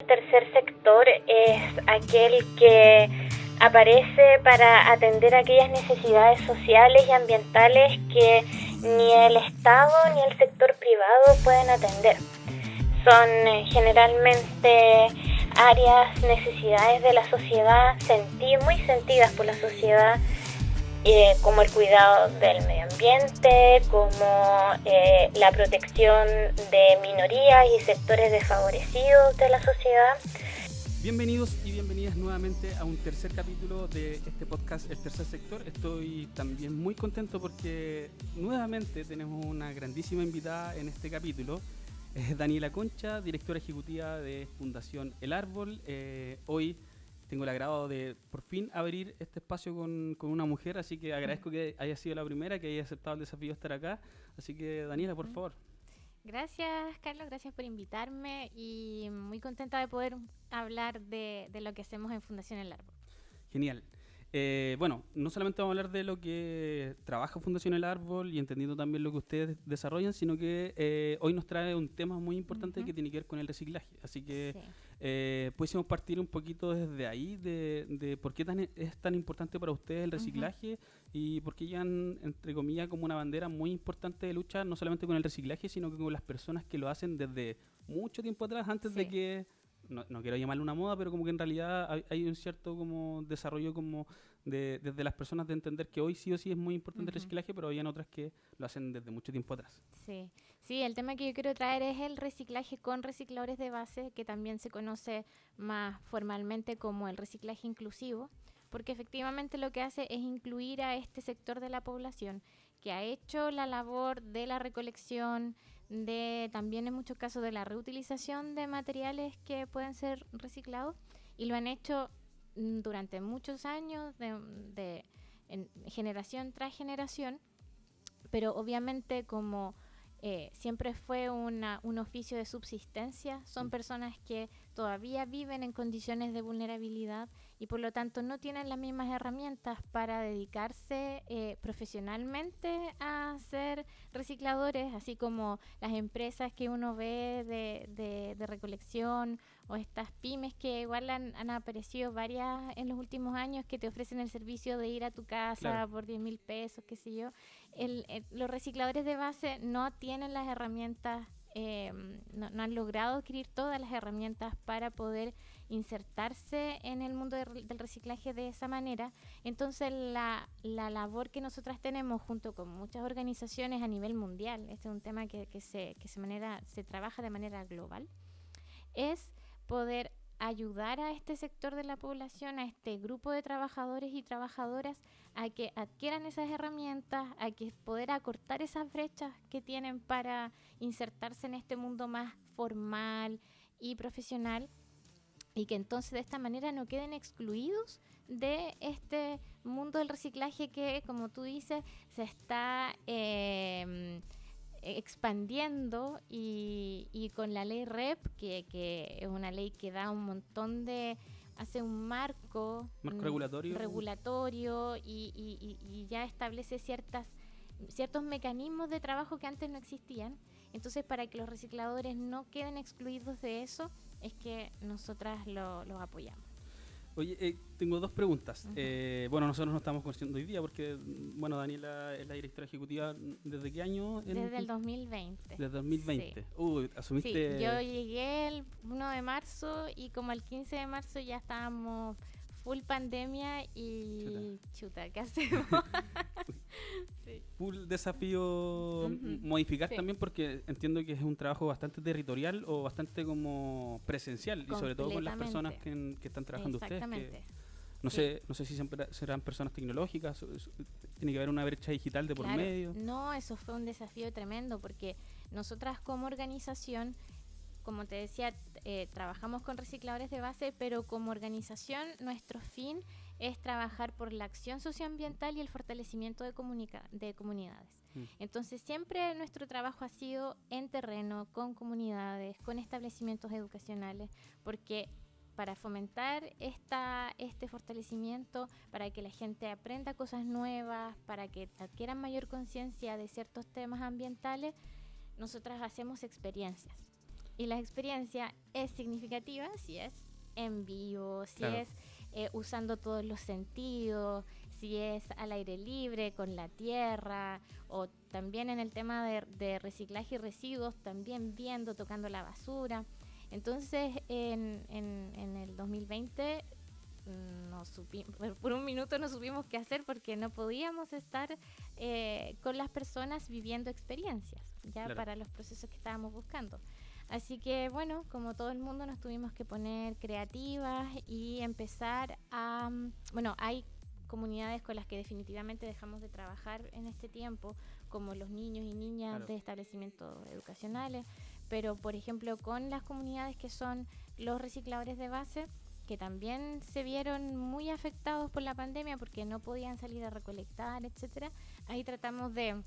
Tercer sector es aquel que aparece para atender aquellas necesidades sociales y ambientales que ni el Estado ni el sector privado pueden atender. Son generalmente áreas, necesidades de la sociedad, muy sentidas por la sociedad, como el cuidado del medio ambiente, como la protección de minorías y sectores desfavorecidos de la sociedad. Bienvenidos y bienvenidas nuevamente a un tercer capítulo de este podcast, El Tercer Sector. Estoy también muy contento porque nuevamente tenemos una grandísima invitada en este capítulo. Es Daniela Concha, directora ejecutiva de Fundación El Árbol. Hoy tengo el agrado de por fin abrir este espacio con una mujer, así que agradezco que haya sido la primera, que haya aceptado el desafío de estar acá. Así que Daniela, por favor. Gracias, Carlos, gracias por invitarme y muy contenta de poder hablar de lo que hacemos en Fundación El Árbol. Genial. Bueno, no solamente vamos a hablar de lo que trabaja Fundación El Árbol y entendiendo también lo que ustedes desarrollan, sino que hoy nos trae un tema muy importante que tiene que ver con el reciclaje. Así que pudiésemos partir un poquito desde ahí, de por qué es tan importante para ustedes el reciclaje y por qué llevan, entre comillas, como una bandera muy importante de lucha, no solamente con el reciclaje, sino que con las personas que lo hacen desde mucho tiempo atrás, antes de que... No quiero llamarlo una moda, pero como que en realidad hay un cierto como desarrollo como desde las personas de entender que hoy sí o sí es muy importante el reciclaje, pero habían otras que lo hacen desde mucho tiempo atrás. Sí, el tema que yo quiero traer es el reciclaje con recicladores de base, que también se conoce más formalmente como el reciclaje inclusivo, porque efectivamente lo que hace es incluir a este sector de la población que ha hecho la labor de la recolección, también en muchos casos de la reutilización de materiales que pueden ser reciclados, y lo han hecho durante muchos años, en generación tras generación, pero obviamente como siempre fue un oficio de subsistencia, son personas que todavía viven en condiciones de vulnerabilidad y por lo tanto no tienen las mismas herramientas para dedicarse profesionalmente a ser recicladores, así como las empresas que uno ve de recolección o estas pymes que igual han aparecido varias en los últimos años que te ofrecen el servicio de ir a tu casa por 10,000 pesos, qué sé yo. Los recicladores de base no tienen las herramientas, no han logrado adquirir todas las herramientas para poder insertarse en el mundo del reciclaje de esa manera. Entonces la labor que nosotras tenemos junto con muchas organizaciones a nivel mundial, este es un tema que se trabaja de manera global, es poder ayudar a este sector de la población, a este grupo de trabajadores y trabajadoras a que adquieran esas herramientas, a que poder acortar esas brechas que tienen para insertarse en este mundo más formal y profesional, y que entonces de esta manera no queden excluidos de este mundo del reciclaje que, como tú dices, se está expandiendo y con la ley REP, que es una ley que da un montón hace un marco regulatorio y ya establece ciertos mecanismos de trabajo que antes no existían. Entonces, para que los recicladores no queden excluidos de eso, es que nosotras los apoyamos. Oye, tengo dos preguntas. Bueno, nosotros nos estamos conociendo hoy día porque, bueno, Daniela es la directora ejecutiva. ¿Desde qué año? Desde el 2020. Desde 2020. Sí. Asumiste... Sí, yo llegué el 1 de marzo y como el 15 de marzo ya estábamos full pandemia y chuta ¿qué hacemos? Sí. Full desafío modificar también, porque entiendo que es un trabajo bastante territorial o bastante como presencial y sobre todo con las personas que están trabajando ustedes. No sé si serán personas tecnológicas, tiene que haber una brecha digital de por medio. No, eso fue un desafío tremendo porque nosotras como organización, como te decía, trabajamos con recicladores de base, pero como organización nuestro fin es trabajar por la acción socioambiental y el fortalecimiento de comunidades. Entonces siempre nuestro trabajo ha sido en terreno, con comunidades, con establecimientos educacionales, porque para fomentar este fortalecimiento, para que la gente aprenda cosas nuevas, para que adquieran mayor conciencia de ciertos temas ambientales, nosotras hacemos experiencias. Y la experiencia es significativa si es en vivo, si Claro. es usando todos los sentidos, si es al aire libre, con la tierra, o también en el tema de reciclaje y residuos, también viendo, tocando la basura. Entonces, en el 2020, por un minuto no supimos qué hacer porque no podíamos estar con las personas viviendo experiencias, ya Claro. para los procesos que estábamos buscando. Así que bueno, como todo el mundo nos tuvimos que poner creativas y empezar a... Bueno, hay comunidades con las que definitivamente dejamos de trabajar en este tiempo, como los niños y niñas Claro. de establecimientos educacionales, pero por ejemplo con las comunidades que son los recicladores de base, que también se vieron muy afectados por la pandemia porque no podían salir a recolectar, etcétera. Ahí tratamos de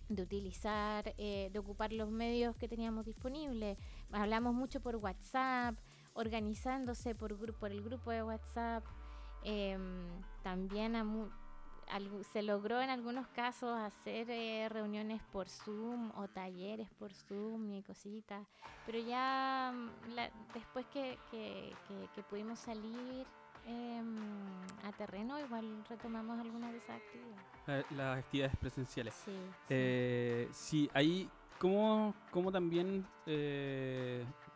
utilizar, de ocupar los medios que teníamos disponibles. Hablamos mucho por WhatsApp, organizándose por el grupo de WhatsApp. También se logró en algunos casos hacer reuniones por Zoom o talleres por Zoom y cositas, pero ya después que pudimos salir a terreno, igual retomamos algunas de esas actividades. Las actividades presenciales. Sí. Sí, ahí, ¿cómo también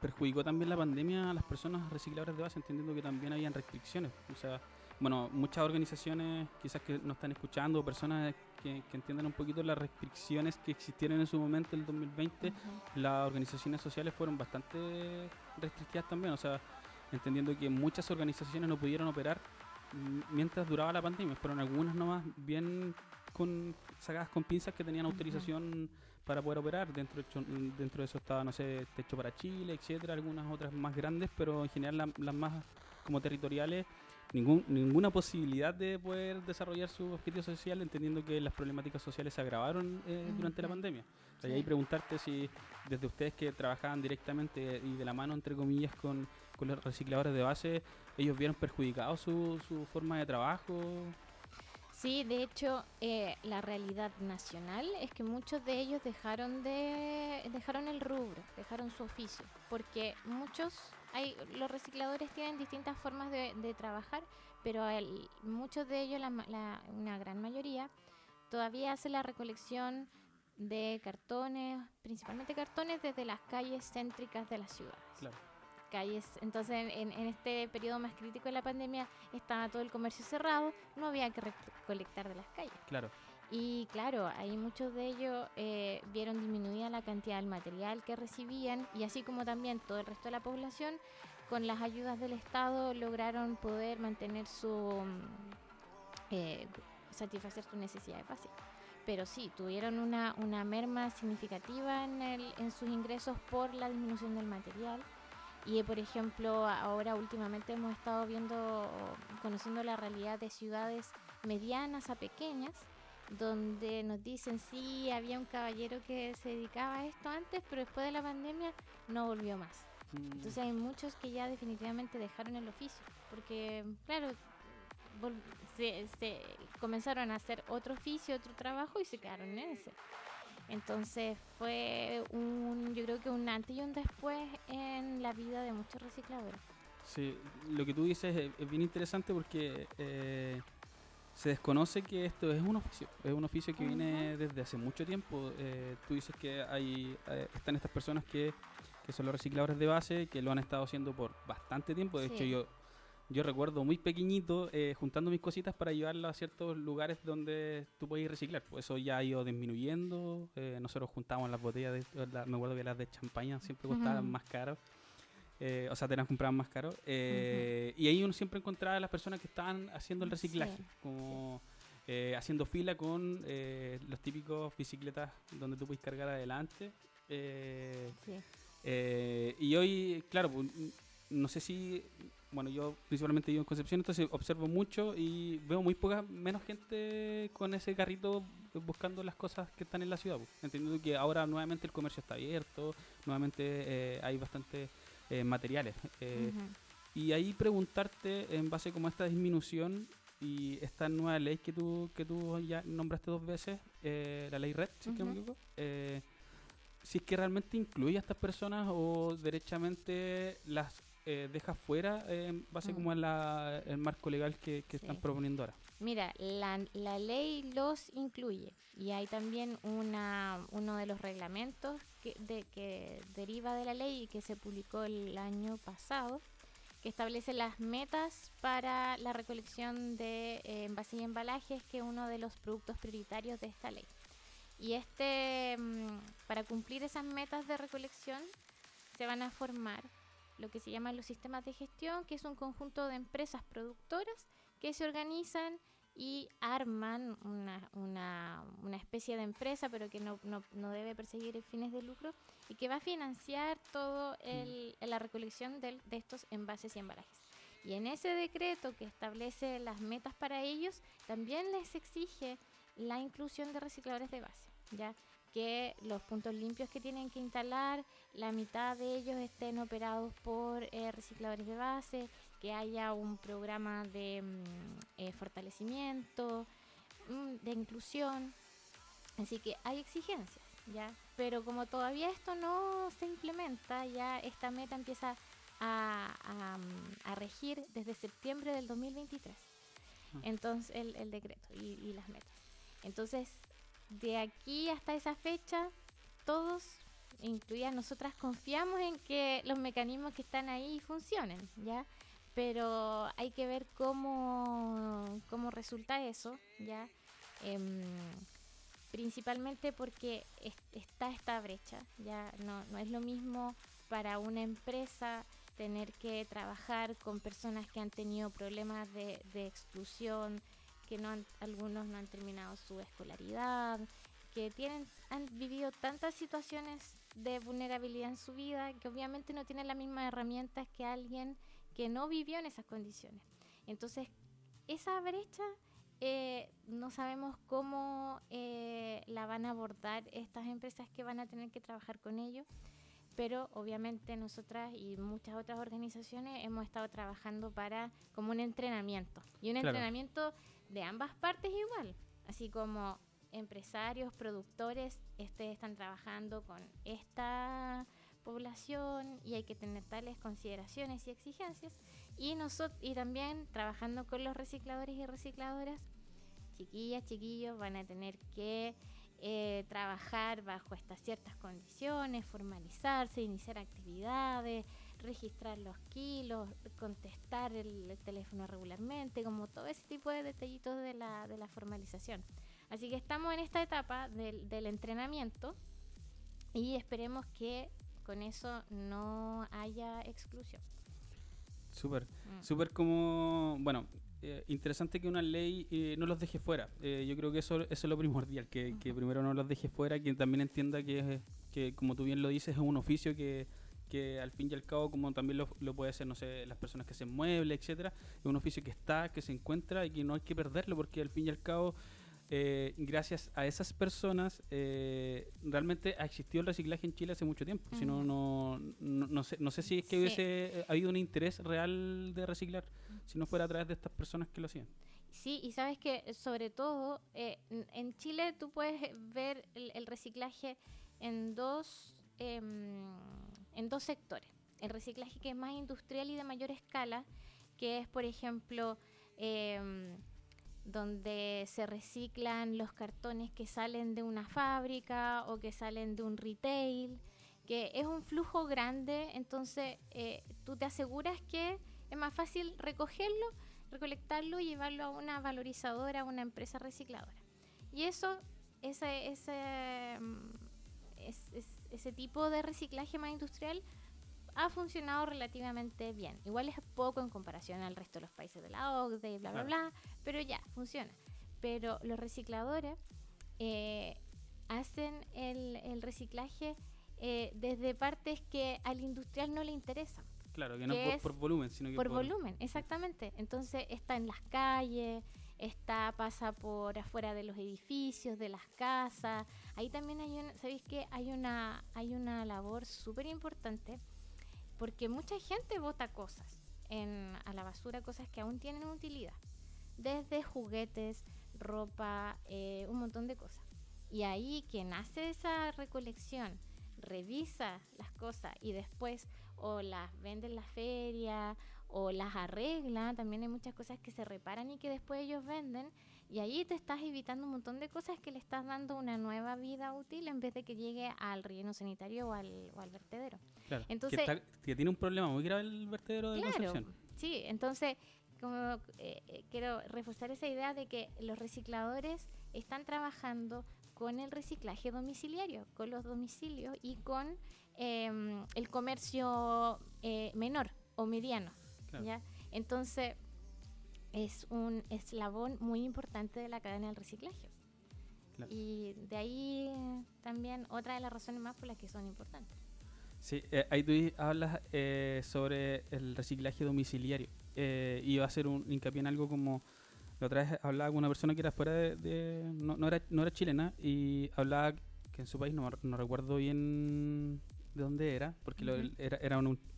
perjudicó también la pandemia a las personas recicladoras de base, entendiendo que también habían restricciones? O sea, bueno, muchas organizaciones quizás que nos están escuchando, personas que entiendan un poquito las restricciones que existieron en su momento, el 2020, las organizaciones sociales fueron bastante restrictivas también, o sea, entendiendo que muchas organizaciones no pudieron operar mientras duraba la pandemia, fueron algunas nomás bien sacadas con pinzas que tenían autorización para poder operar. Dentro de eso estaba, no sé, Techo para Chile, etcétera, algunas otras más grandes, pero en general las más como territoriales, ninguna posibilidad de poder desarrollar su objetivo social, entendiendo que las problemáticas sociales se agravaron durante la pandemia. O sea, y ahí preguntarte si desde ustedes que trabajaban directamente y de la mano, entre comillas, con los recicladores de base, ellos vieron perjudicado su forma de trabajo. Sí, de hecho, la realidad nacional es que muchos de ellos dejaron el rubro, dejaron su oficio, porque los recicladores tienen distintas formas de trabajar, pero muchos de ellos, una gran mayoría, todavía hacen la recolección de cartones, principalmente cartones desde las calles céntricas de las ciudades. Claro. Entonces en este periodo más crítico de la pandemia estaba todo el comercio cerrado, no había que recolectar de las calles. Claro. Y claro, ahí muchos de ellos vieron disminuida la cantidad del material que recibían, y así como también todo el resto de la población, con las ayudas del Estado lograron poder mantener satisfacer sus necesidades básicas. Pero sí, tuvieron una merma significativa en sus ingresos por la disminución del material. Y por ejemplo, ahora últimamente hemos estado conociendo la realidad de ciudades medianas a pequeñas, donde nos dicen, sí, había un caballero que se dedicaba a esto antes, pero después de la pandemia no volvió más. Entonces hay muchos que ya definitivamente dejaron el oficio, porque claro, se comenzaron a hacer otro oficio, otro trabajo, y se quedaron en ese. Entonces fue yo creo que un antes y un después en la vida de muchos recicladores. Sí, lo que tú dices es bien interesante porque se desconoce que esto es un oficio que viene desde hace mucho tiempo. Tú dices que están estas personas que son los recicladores de base, que lo han estado haciendo por bastante tiempo. De hecho, yo recuerdo muy pequeñito juntando mis cositas para llevarlas a ciertos lugares donde tú puedes reciclar. Pues eso ya ha ido disminuyendo. Nosotros juntábamos las botellas, me acuerdo que las de champaña siempre costaban más caro. O sea, te las compraban más caro. Y ahí uno siempre encontraba a las personas que estaban haciendo el reciclaje, como haciendo fila con los típicos bicicletas donde tú puedes cargar adelante. Y hoy, claro, pues, no sé si... Bueno, yo principalmente vivo en Concepción, entonces observo mucho y veo menos gente con ese carrito buscando las cosas que están en la ciudad, pues. Entendiendo que ahora nuevamente el comercio está abierto, nuevamente hay bastantes materiales. Y ahí preguntarte, en base como a esta disminución y esta nueva ley que tú ya nombraste 2 veces, la ley RED, si no me equivoco, si es que realmente incluye a estas personas o derechamente las deja fuera en base como a el marco legal que están proponiendo ahora. Mira, la ley los incluye y hay también uno de los reglamentos que deriva de la ley y que se publicó el año pasado, que establece las metas para la recolección de envases y embalajes, que es uno de los productos prioritarios de esta ley. Y para cumplir esas metas de recolección se van a formar lo que se llaman los sistemas de gestión, que es un conjunto de empresas productoras que se organizan y arman una especie de empresa, pero que no debe perseguir fines de lucro y que va a financiar todo la recolección de estos envases y embalajes. Y en ese decreto que establece las metas para ellos, también les exige la inclusión de recicladores de base, ya que los puntos limpios que tienen que instalar, la mitad de ellos estén operados por recicladores de base, que haya un programa de fortalecimiento, de inclusión. Así que hay exigencias, ¿ya? Pero como todavía esto no se implementa, ya esta meta empieza a regir desde septiembre del 2023. Entonces, el decreto y las metas. Entonces, de aquí hasta esa fecha, todos, incluidas nosotras, confiamos en que los mecanismos que están ahí funcionen, ¿ya? Pero hay que ver cómo resulta eso, ¿ya? Principalmente porque está esta brecha, ¿ya? No es lo mismo para una empresa tener que trabajar con personas que han tenido problemas de exclusión, que algunos no han terminado su escolaridad, que han vivido tantas situaciones de vulnerabilidad en su vida que obviamente no tienen las mismas herramientas que alguien que no vivió en esas condiciones. Entonces, esa brecha no sabemos cómo la van a abordar estas empresas que van a tener que trabajar con ello, pero obviamente nosotras y muchas otras organizaciones hemos estado trabajando como un entrenamiento, y un entrenamiento de ambas partes igual, así como empresarios, productores están trabajando con esta población y hay que tener tales consideraciones y exigencias, y también trabajando con los recicladores y recicladoras. Chiquillas, chiquillos, van a tener que trabajar bajo estas ciertas condiciones, formalizarse, iniciar actividades, registrar los kilos, contestar el teléfono regularmente, como todo ese tipo de detallitos de la formalización. Así que estamos en esta etapa del entrenamiento y esperemos que con eso no haya exclusión. Súper como, bueno, interesante que una ley no los deje fuera. Yo creo que eso es lo primordial, que primero no los deje fuera, que también entienda que como tú bien lo dices, es un oficio que al fin y al cabo, como también lo puede hacer, no sé, las personas que hacen muebles, etcétera, es un oficio que se encuentra y que no hay que perderlo, porque al fin y al cabo, gracias a esas personas, realmente ha existido el reciclaje en Chile hace mucho tiempo. Si no sé si es que hubiese habido un interés real de reciclar si no fuera a través de estas personas que lo hacían. Sí, y sabes que sobre todo en Chile tú puedes ver el reciclaje en dos sectores. El reciclaje que es más industrial y de mayor escala, que es, por ejemplo, donde se reciclan los cartones que salen de una fábrica o que salen de un retail, que es un flujo grande, entonces tú te aseguras que es más fácil recolectarlo y llevarlo a una valorizadora, a una empresa recicladora. Y ese tipo de reciclaje más industrial ha funcionado relativamente bien. Igual es poco en comparación al resto de los países de la OCDE y bla, bla, bla, pero ya, funciona. Pero los recicladores hacen el reciclaje desde partes que al industrial no le interesan. Claro, que no es por volumen, sino que por volumen, exactamente. Entonces está en las calles, pasa por afuera de los edificios, de las casas. Ahí también ¿sabéis qué? Hay una labor súper importante, porque mucha gente bota cosas a la basura, cosas que aún tienen utilidad, desde juguetes, ropa, un montón de cosas. Y ahí quien hace esa recolección revisa las cosas y después o las vende en la feria o las arregla, también hay muchas cosas que se reparan y que después ellos venden, y ahí te estás evitando un montón de cosas que le estás dando una nueva vida útil en vez de que llegue al relleno sanitario o al vertedero. Claro, Entonces, que tiene un problema muy grave el vertedero de claro, Concepción. sí, entonces como quiero reforzar esa idea de que los recicladores están trabajando con el reciclaje domiciliario, con los domicilios y con el comercio menor o mediano. Claro. ¿Ya? Entonces, es un eslabón muy importante de la cadena del reciclaje. Claro. Y de ahí también otra de las razones más por las que son importantes. Sí, ahí tú hablas sobre el reciclaje domiciliario. Y va a hacer un hincapié en algo como... La otra vez hablaba con una persona que era fuera no era chilena, y hablaba que en su país, no recuerdo bien de dónde era, porque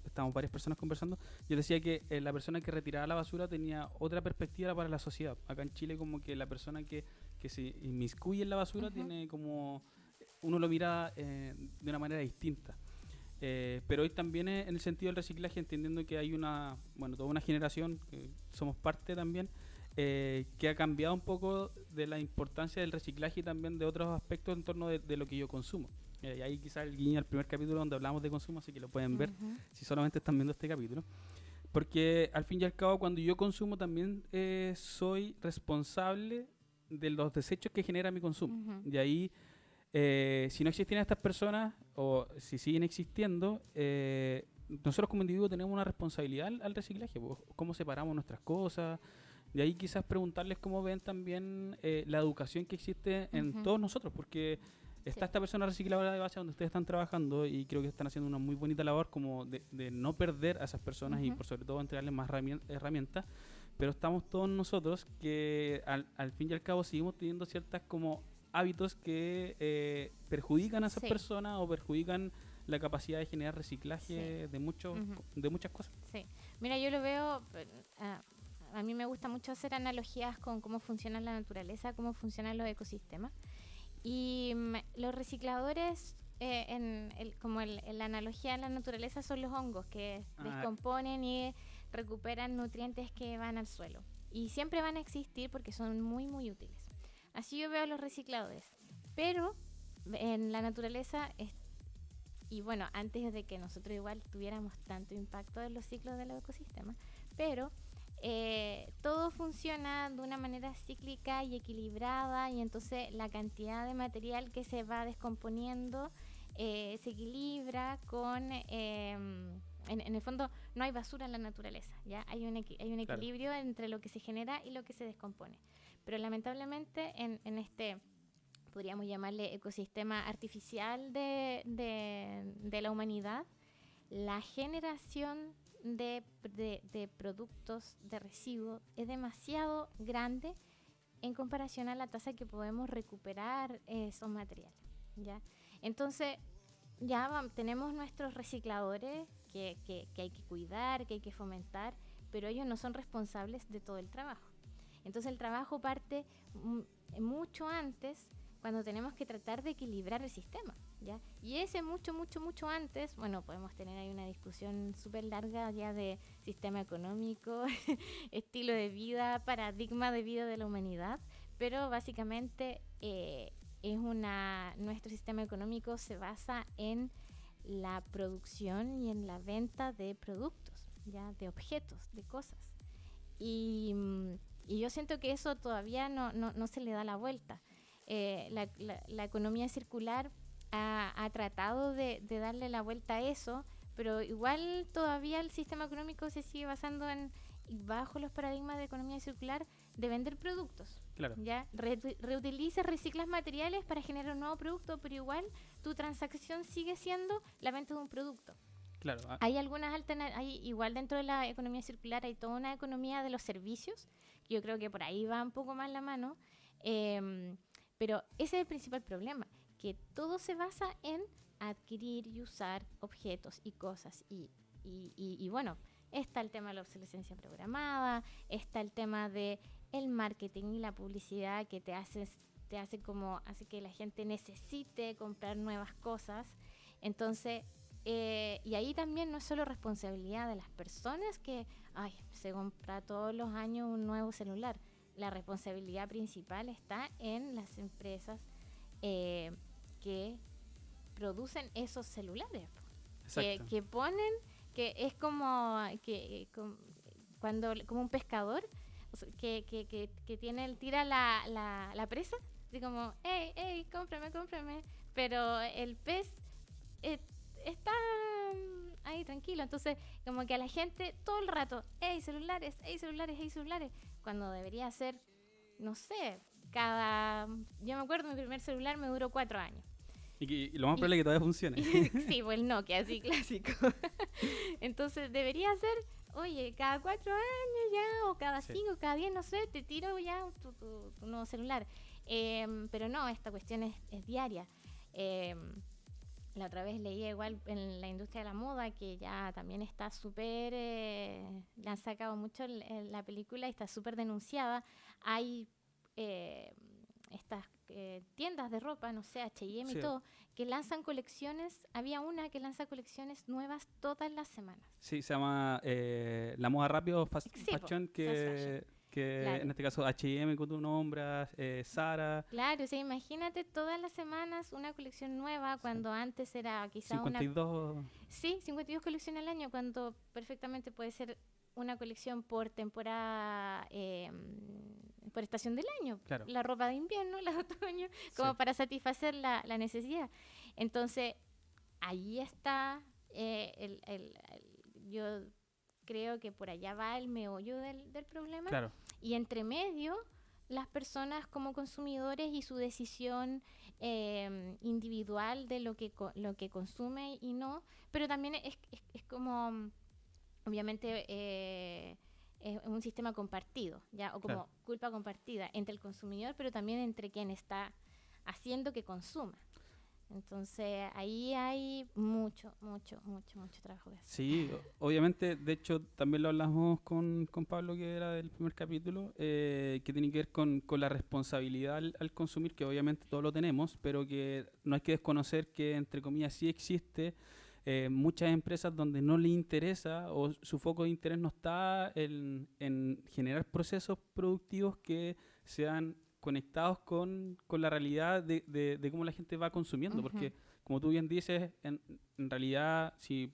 estábamos varias personas conversando. Yo decía que la persona que retiraba la basura tenía otra perspectiva para la sociedad. Acá en Chile como que la persona que se inmiscuye en la basura tiene como... Uno lo mira de una manera distinta. Pero hoy también en el sentido del reciclaje, entendiendo que hay toda una generación, que somos parte también, que ha cambiado un poco de la importancia del reciclaje y también de otros aspectos en torno de lo que yo consumo. Y ahí quizás el guiño al primer capítulo donde hablamos de consumo, así que lo pueden ver si solamente están viendo este capítulo. Porque al fin y al cabo, cuando yo consumo también soy responsable de los desechos que genera mi consumo. Y ahí, si no existieran estas personas, o si siguen existiendo, nosotros como individuos tenemos una responsabilidad al reciclaje, pues, cómo separamos nuestras cosas. De ahí quizás preguntarles cómo ven también la educación que existe en todos nosotros, porque está esta persona recicladora de base donde ustedes están trabajando, y creo que están haciendo una muy bonita labor como de no perder a esas personas y por sobre todo entregarles más herramientas, pero estamos todos nosotros que al fin y al cabo seguimos teniendo ciertas como hábitos que perjudican a esas personas o perjudican la capacidad de generar reciclaje de muchas cosas. Sí, mira, yo lo veo, a mí me gusta mucho hacer analogías con cómo funciona la naturaleza, cómo funcionan los ecosistemas. Y los recicladores, la analogía en la naturaleza, son los hongos que descomponen y recuperan nutrientes que van al suelo. Y siempre van a existir porque son muy, muy útiles. Así yo veo a los recicladores. Pero en la naturaleza, y bueno, antes de que nosotros igual tuviéramos tanto impacto en los ciclos de los ecosistemas, pero todo funciona de una manera cíclica y equilibrada, y entonces la cantidad de material que se va descomponiendo se equilibra con... en el fondo no hay basura en la naturaleza, ¿ya? Hay un equilibrio entre lo que se genera y lo que se descompone. Pero lamentablemente en este, podríamos llamarle ecosistema artificial de la humanidad, la generación de productos de residuos es demasiado grande en comparación a la tasa que podemos recuperar esos materiales, ¿ya? Entonces ya tenemos nuestros recicladores que hay que cuidar, que hay que fomentar, pero ellos no son responsables de todo el trabajo. Entonces el trabajo parte mucho antes, cuando tenemos que tratar de equilibrar el sistema, ¿ya? Y ese mucho antes, bueno, podemos tener ahí una discusión súper larga ya de sistema económico, estilo de vida, paradigma de vida de la humanidad, pero básicamente nuestro sistema económico se basa en la producción y en la venta de productos, ¿ya? De objetos, de cosas. Y yo siento que eso todavía no se le da la vuelta. La economía circular ha tratado de darle la vuelta a eso, pero igual todavía el sistema económico se sigue basando bajo los paradigmas de economía circular, de vender productos. Claro. ¿Ya? Reutilizas, reciclas materiales para generar un nuevo producto, pero igual tu transacción sigue siendo la venta de un producto. Claro. Hay algunas igual dentro de la economía circular hay toda una economía de los servicios, que yo creo que por ahí va un poco más la mano, pero ese es el principal problema, que todo se basa en adquirir y usar objetos y cosas, y bueno, está el tema de la obsolescencia programada, está el tema de el marketing y la publicidad que hace que la gente necesite comprar nuevas cosas, Entonces, y ahí también no es solo responsabilidad de las personas que se compra todos los años un nuevo celular. La responsabilidad principal está en las empresas que producen esos celulares, que ponen, que es como cuando un pescador, o sea, que tira la presa, así como, hey, cómprame, pero el pez está ahí tranquilo. Entonces, como que a la gente todo el rato, hey, celulares, cuando debería ser, no sé, yo me acuerdo, mi primer celular me duró 4 años. Y lo más probable es que todavía funcione. Sí, pues el Nokia, así clásico. Entonces debería ser, oye, cada 4 años ya, o cada 5, cada 10, no sé, te tiro ya tu nuevo celular. Pero no, esta cuestión es diaria. La otra vez leí igual en la industria de la moda, que ya también está súper, le han sacado mucho la película y está súper denunciada. Hay estas tiendas de ropa, no sé, H&M y todo, que lanzan colecciones. Había una que lanza colecciones nuevas todas las semanas. Sí, se llama la moda rápida o fast fashion, que claro. En este caso H&M con tu nombre, Zara. Claro, o sea, imagínate todas las semanas una colección nueva, cuando antes era quizá 52. Sí, 52 colecciones al año, cuando perfectamente puede ser una colección por temporada, por estación del año. Claro. La ropa de invierno, la de otoño, como para satisfacer la necesidad. Entonces, ahí está, yo creo que por allá va el meollo del problema. Claro. Y entre medio, las personas como consumidores y su decisión individual de lo que consume y no, pero también es como, obviamente, es un sistema compartido, ¿ya? O como culpa compartida entre el consumidor, pero también entre quien está haciendo que consuma. Entonces, ahí hay mucho trabajo de hacer. Sí, obviamente, de hecho, también lo hablamos con Pablo, que era del primer capítulo, que tiene que ver con la responsabilidad al consumir, que obviamente todos lo tenemos, pero que no hay que desconocer que, entre comillas, sí existe muchas empresas donde no le interesa, o su foco de interés no está en generar procesos productivos que sean conectados con la realidad de cómo la gente va consumiendo, porque como tú bien dices, en realidad, si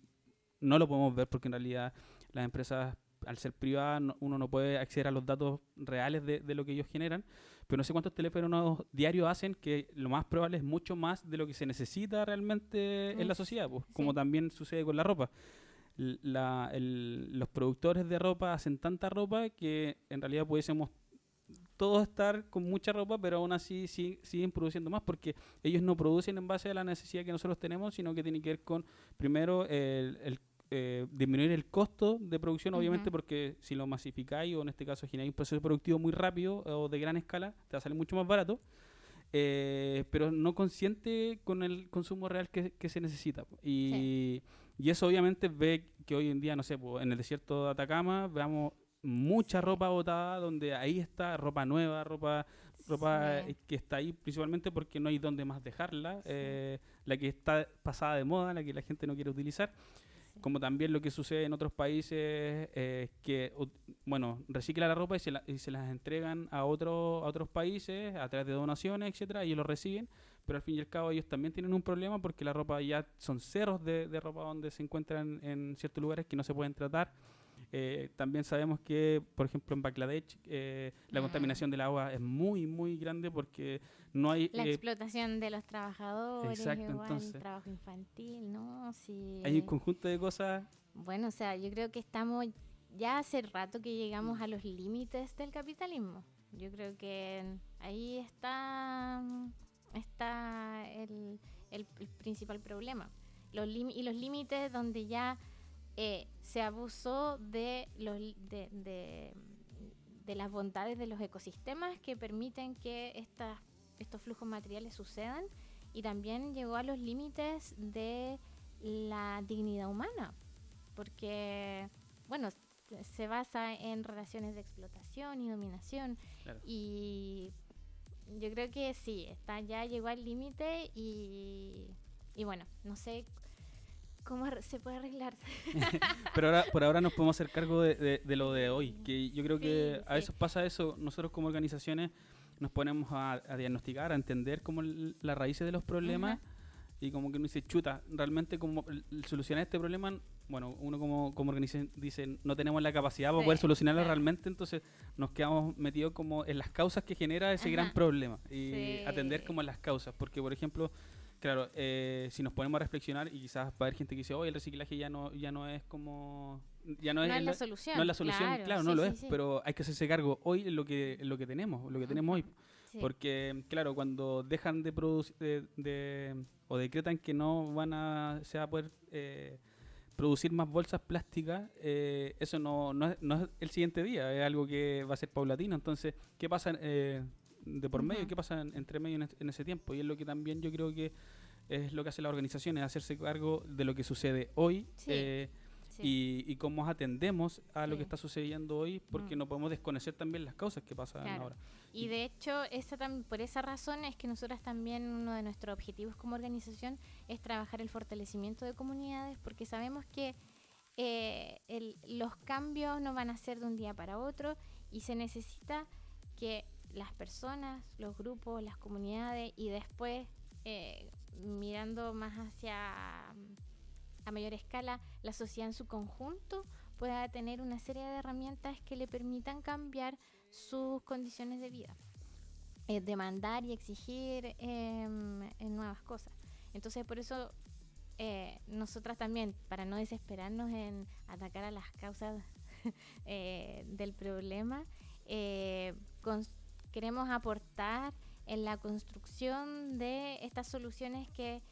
no lo podemos ver, porque en realidad las empresas, al ser privadas, uno no puede acceder a los datos reales de lo que ellos generan, pero no sé cuántos teléfonos diarios hacen, que lo más probable es mucho más de lo que se necesita realmente en la sociedad, pues, como también sucede con la ropa. Los productores de ropa hacen tanta ropa que en realidad pudiésemos todos estar con mucha ropa, pero aún así siguen produciendo más, porque ellos no producen en base a la necesidad que nosotros tenemos, sino que tiene que ver con, primero, disminuir el costo de producción, obviamente, porque si lo masificáis, o en este caso generáis un proceso productivo muy rápido o de gran escala, te va a salir mucho más barato, pero no consciente con el consumo real que se necesita. Y eso obviamente ve que hoy en día, no sé, en el desierto de Atacama, veamos mucha ropa botada, donde ahí está ropa nueva, ropa que está ahí principalmente porque no hay dónde más dejarla, la que está pasada de moda, la que la gente no quiere utilizar, como también lo que sucede en otros países, que reciclan la ropa y se las entregan a otros países a través de donaciones, etcétera, y ellos lo reciben, pero al fin y al cabo ellos también tienen un problema, porque la ropa ya son ceros de ropa donde se encuentran en ciertos lugares que no se pueden tratar. También sabemos que, por ejemplo, en Bangladesh la contaminación del agua es muy, muy grande, porque no hay... la explotación de los trabajadores, exacto, igual, entonces, el trabajo infantil, ¿no? Sí. Hay un conjunto de cosas... Bueno, o sea, yo creo que estamos... Ya hace rato que llegamos a los límites del capitalismo. Yo creo que ahí está el principal problema. Los límites donde ya... se abusó de las bondades de los ecosistemas que permiten que estos flujos materiales sucedan, y también llegó a los límites de la dignidad humana, porque, bueno, se basa en relaciones de explotación y dominación. Claro. Y yo creo que sí, ya llegó al límite y bueno, no sé ¿Cómo se puede arreglar? Pero ahora, por ahora nos podemos hacer cargo de lo de hoy, que yo creo que a sí. veces pasa eso, nosotros como organizaciones nos ponemos a diagnosticar, a entender como las raíces de los problemas. Ajá. Y como que uno dice, chuta, realmente como solucionar este problema, bueno, uno como organización dice, no tenemos la capacidad para Sí, poder solucionarlo claro. realmente, entonces nos quedamos metidos como en las causas que genera ese Ajá. gran problema y Sí. atender como en las causas, porque por ejemplo, claro, si nos ponemos a reflexionar y quizás va a haber gente que dice, oye, el reciclaje ya no es como... Ya No es la solución. no es la solución, claro, no sí, lo sí, es, sí. pero hay que hacerse cargo hoy en lo que tenemos, lo que tenemos hoy. Sí. Porque, claro, cuando dejan de producir o decretan que no se va a poder producir más bolsas plásticas, eso no es el siguiente día, es algo que va a ser paulatino. Entonces, ¿qué pasa de por medio? ¿Qué pasa entre medio en ese tiempo? Y es lo que también yo creo que es lo que hacen las organizaciones, hacerse cargo de lo que sucede hoy. Sí. Y cómo atendemos a lo Sí. que está sucediendo hoy, porque no podemos desconocer también las causas que pasan Claro. ahora. Y de hecho, por esa razón es que nosotras también, uno de nuestros objetivos como organización es trabajar el fortalecimiento de comunidades, porque sabemos que los cambios no van a ser de un día para otro y se necesita que las personas, los grupos, las comunidades y después mirando más hacia a mayor escala la sociedad en su conjunto pueda tener una serie de herramientas que le permitan cambiar sus condiciones de vida, demandar y exigir en nuevas cosas. Entonces por eso nosotras también, para no desesperarnos en atacar a las causas del problema, queremos aportar en la construcción de estas soluciones que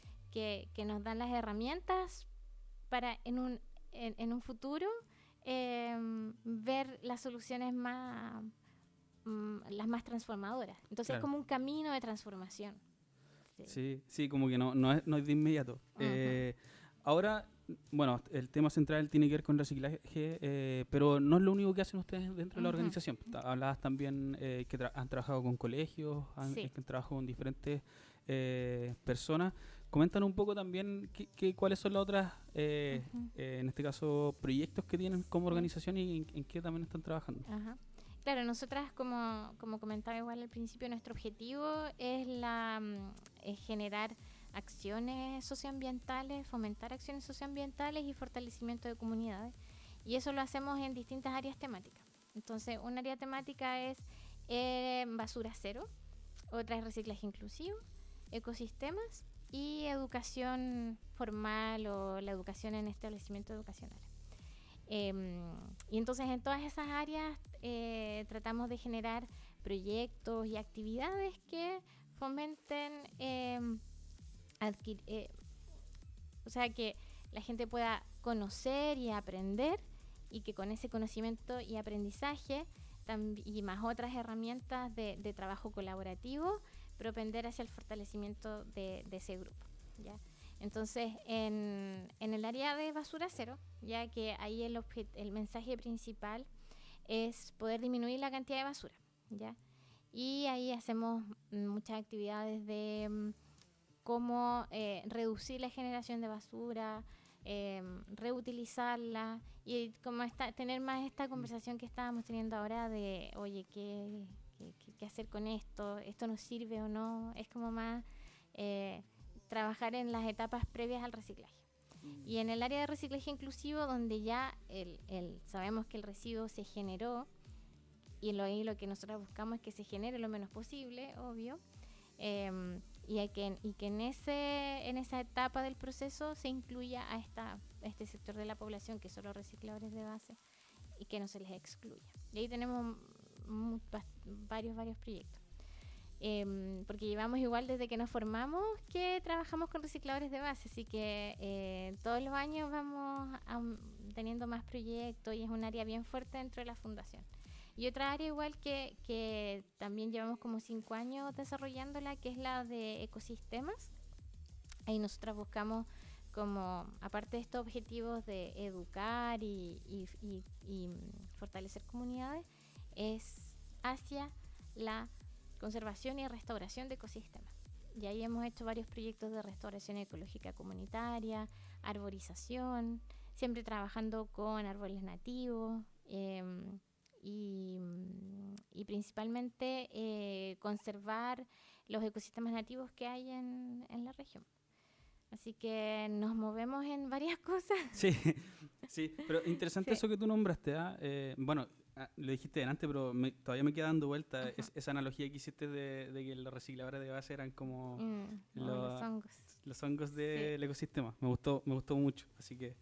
nos dan las herramientas para en un futuro ver las soluciones las más transformadoras. Entonces Claro. es como un camino de transformación. Sí, como que no es de inmediato. Ahora, bueno, el tema central tiene que ver con reciclaje, pero no es lo único que hacen ustedes dentro de la organización. Hablabas también que han trabajado con colegios, que han trabajado con diferentes personas. Coméntanos un poco también cuáles son las otras, en este caso, proyectos que tienen como organización y en qué también están trabajando. Claro, nosotras, como comentaba igual al principio, nuestro objetivo es generar acciones socioambientales, fomentar acciones socioambientales y fortalecimiento de comunidades. Y eso lo hacemos en distintas áreas temáticas. Entonces, un área temática es basura cero, otra es reciclaje inclusivo, ecosistemas y educación formal o la educación en establecimientos educacionales. Y entonces en todas esas áreas tratamos de generar proyectos y actividades que fomenten o sea, que la gente pueda conocer y aprender y que con ese conocimiento y aprendizaje y más otras herramientas de trabajo colaborativo propender hacia el fortalecimiento de ese grupo, ¿ya? Entonces, en el área de basura cero, ya que ahí el mensaje principal es poder disminuir la cantidad de basura, ¿ya? Y ahí hacemos muchas actividades de cómo reducir la generación de basura, reutilizarla y como tener más esta conversación que estábamos teniendo ahora de, oye, ¿qué hacer con esto? ¿Esto nos sirve o no? Es como más trabajar en las etapas previas al reciclaje. Y en el área de reciclaje inclusivo, donde ya sabemos que el residuo se generó, y lo que nosotros buscamos es que se genere lo menos posible, obvio, y que en esa etapa del proceso se incluya a este sector de la población que son los recicladores de base y que no se les excluya. Y ahí tenemos varios proyectos. Porque llevamos igual desde que nos formamos que trabajamos con recicladores de base, así que todos los años vamos teniendo más proyectos y es un área bien fuerte dentro de la fundación. Y otra área igual que también llevamos como 5 años desarrollándola, que es la de ecosistemas. Ahí nosotras buscamos como, aparte de estos objetivos de educar y fortalecer comunidades, es hacia la conservación y restauración de ecosistemas. Y ahí hemos hecho varios proyectos de restauración ecológica comunitaria, arborización, siempre trabajando con árboles nativos y principalmente conservar los ecosistemas nativos que hay en la región. Así que nos movemos en varias cosas. Sí, sí, pero interesante eso que tú nombraste. Bueno, lo dijiste antes, pero todavía me queda dando vuelta esa analogía que hiciste de que los recicladores de base eran como los hongos. Los hongos del ecosistema. Me gustó mucho, así que